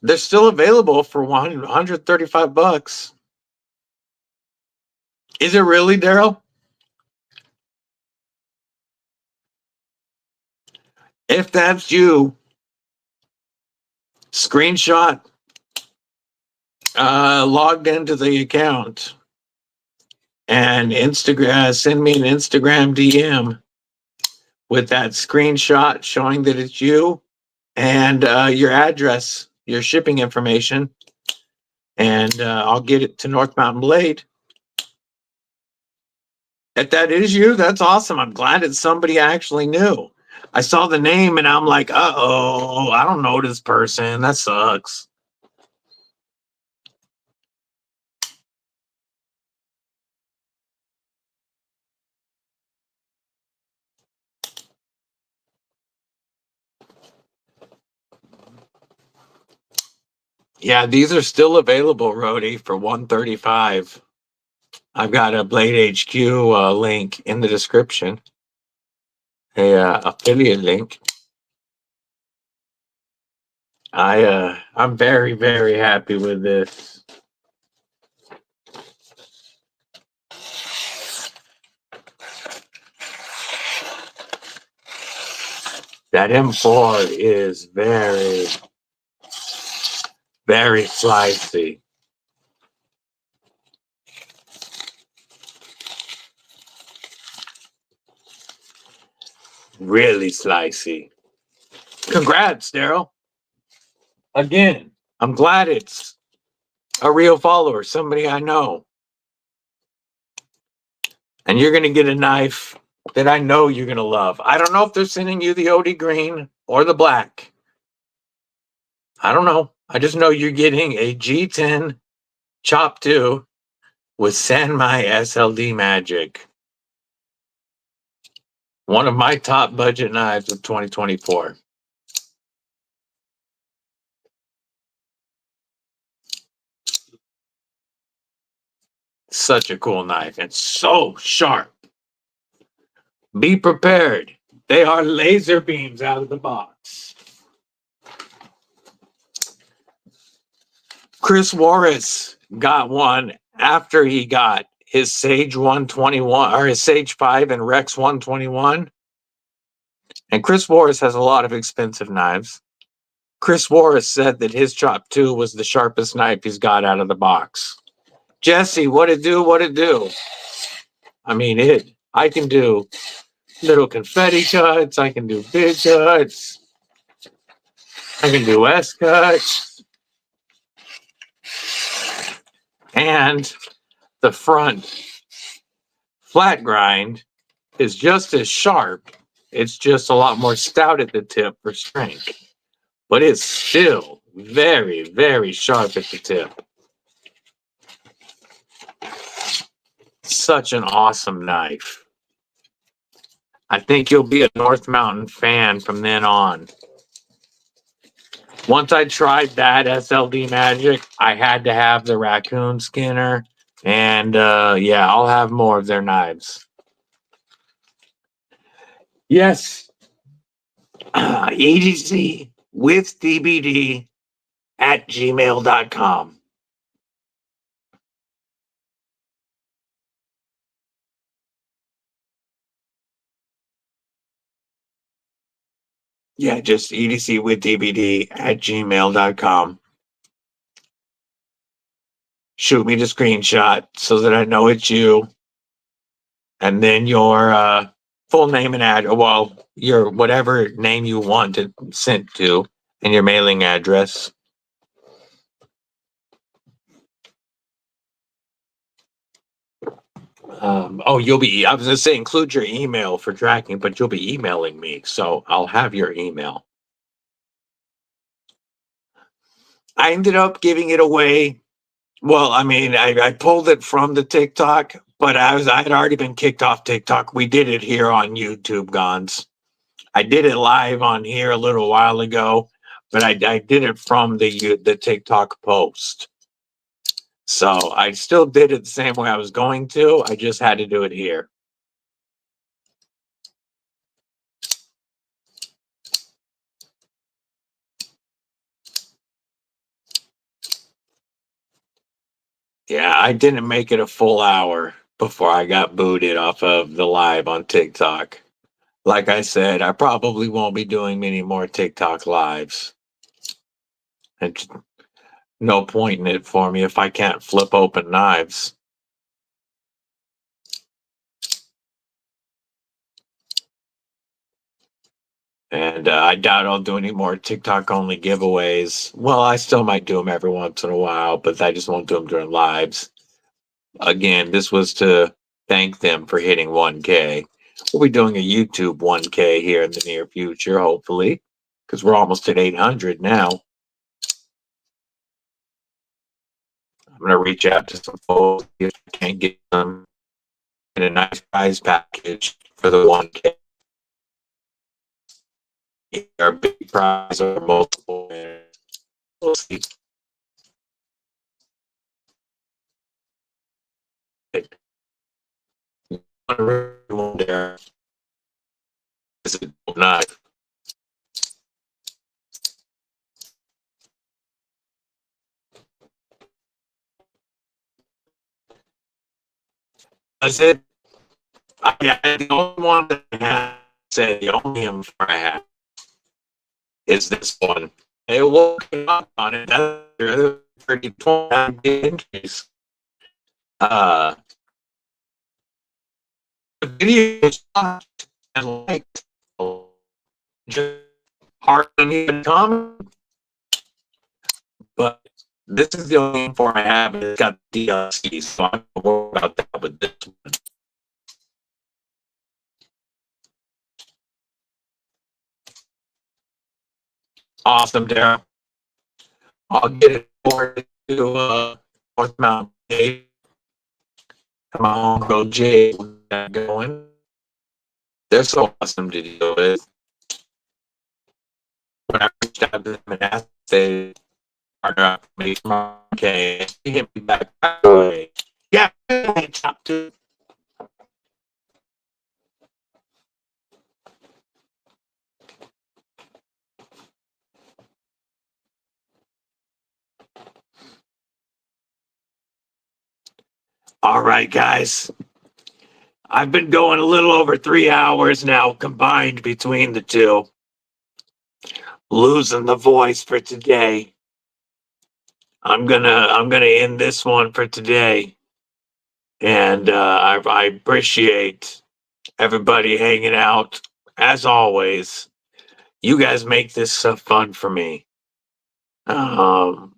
They're still available for $135. Is it really, Daryl? If that's you, screenshot, logged into the account, and Instagram, send me an Instagram DM with that screenshot showing that it's you and your address, your shipping information, and I'll get it to North Mountain Blade. If that is you, that's awesome. I'm glad it's somebody I actually knew. I saw the name and I'm like, uh-oh, I don't know this person. That sucks. Yeah, these are still available, Rhodey, for $135. I've got a Blade HQ link in the description, a affiliate link. I'm very, very happy with this. That M4 is very, very slicey. Really slicey. Congrats, Daryl. Again, I'm glad it's a real follower, somebody I know. And you're going to get a knife that I know you're going to love. I don't know if they're sending you the OD green or the black. I don't know. I just know you're getting a G10 Chop 2 with Sanmai SLD Magic. One of my top budget knives of 2024. Such a cool knife and so sharp. Be prepared. They are laser beams out of the box. Chris Warris got one after he got his Sage 121 or his Sage 5 and Rex 121. And Chris Warris has a lot of expensive knives. Chris Warris said that his Chop 2 was the sharpest knife he's got out of the box. Jesse, what it do? What it do? I mean, I can do little confetti cuts. I can do big cuts. I can do S cuts. And the front flat grind is just as sharp. It's just a lot more stout at the tip for strength. But it's still very, very sharp at the tip. Such an awesome knife. I think you'll be a North Mountain fan from then on. Once I tried that SLD Magic, I had to have the Raccoon Skinner. And yeah, I'll have more of their knives. Yes. EDCwithDBD at gmail.com. Yeah, just EDCwithDBD at gmail.com. Shoot me the screenshot so that I know it's you. And then your full name and address, well, your whatever name you want it sent to, and your mailing address. I was going to say include your email for tracking, but you'll be emailing me, so I'll have your email. I ended up giving it away. Well, I mean, I pulled it from the TikTok, but I had already been kicked off TikTok. We did it here on YouTube, Gons. I did it live on here a little while ago, but I did it from the TikTok post. So I still did it the same way I was going to. I just had to do it here. Yeah, I didn't make it a full hour before I got booted off of the live on TikTok. Like I said, I probably won't be doing many more TikTok lives. And no point in it for me if I can't flip open knives. And I doubt I'll do any more TikTok only giveaways. Well, I still might do them every once in a while, but I just won't do them during lives. Again, this was to thank them for hitting 1K. We'll be doing a YouTube 1K here in the near future, hopefully, because we're almost at 800 now. I'm going to reach out to some folks if I can't get them in a nice prize package for the 1K. Our big prize or multiple winners. We'll see. There is a knife. I said, the only one that I have said, the only M4 I have is this one. It will come up on it. That's pretty 29 inches. The video is watched and liked. Just hardly even comment. But this is the only M4 I have. It's got DLC, so I'm going to worry about that with this one. Awesome, Daryl. I'll get it forwarded to North Mountain Dave. Come on, Uncle Jay, going. They're so awesome to deal with. When I reached out to them and asked, they partner up with me from okay, he hit me back right away. Yeah, chop too. All right, guys. I've been going a little over 3 hours now combined between the two. Losing the voice for today. I'm gonna end this one for today. And I appreciate everybody hanging out. As always, you guys make this so fun for me. YouTube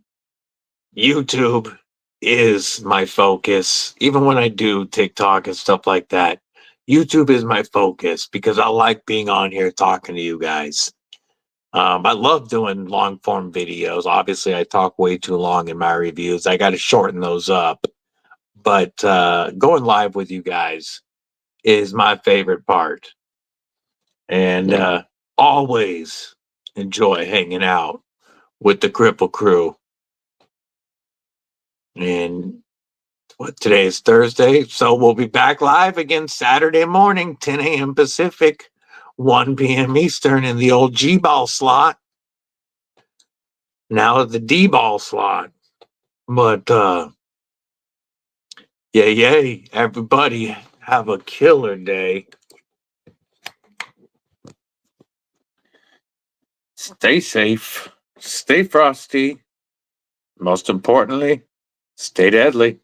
is my focus. Even when I do TikTok and stuff like that, YouTube is my focus because I like being on here talking to you guys. I love doing long form videos. Obviously, I talk way too long in my reviews. I got to shorten those up. But going live with you guys is my favorite part. And always enjoy hanging out with the Cripple Crew. And today is Thursday, so we'll be back live again Saturday morning, 10 a.m. Pacific, 1 p.m. Eastern in the old G-ball slot. Now the D-ball slot. But yay, everybody have a killer day. Stay safe, stay frosty. Most importantly, stay deadly.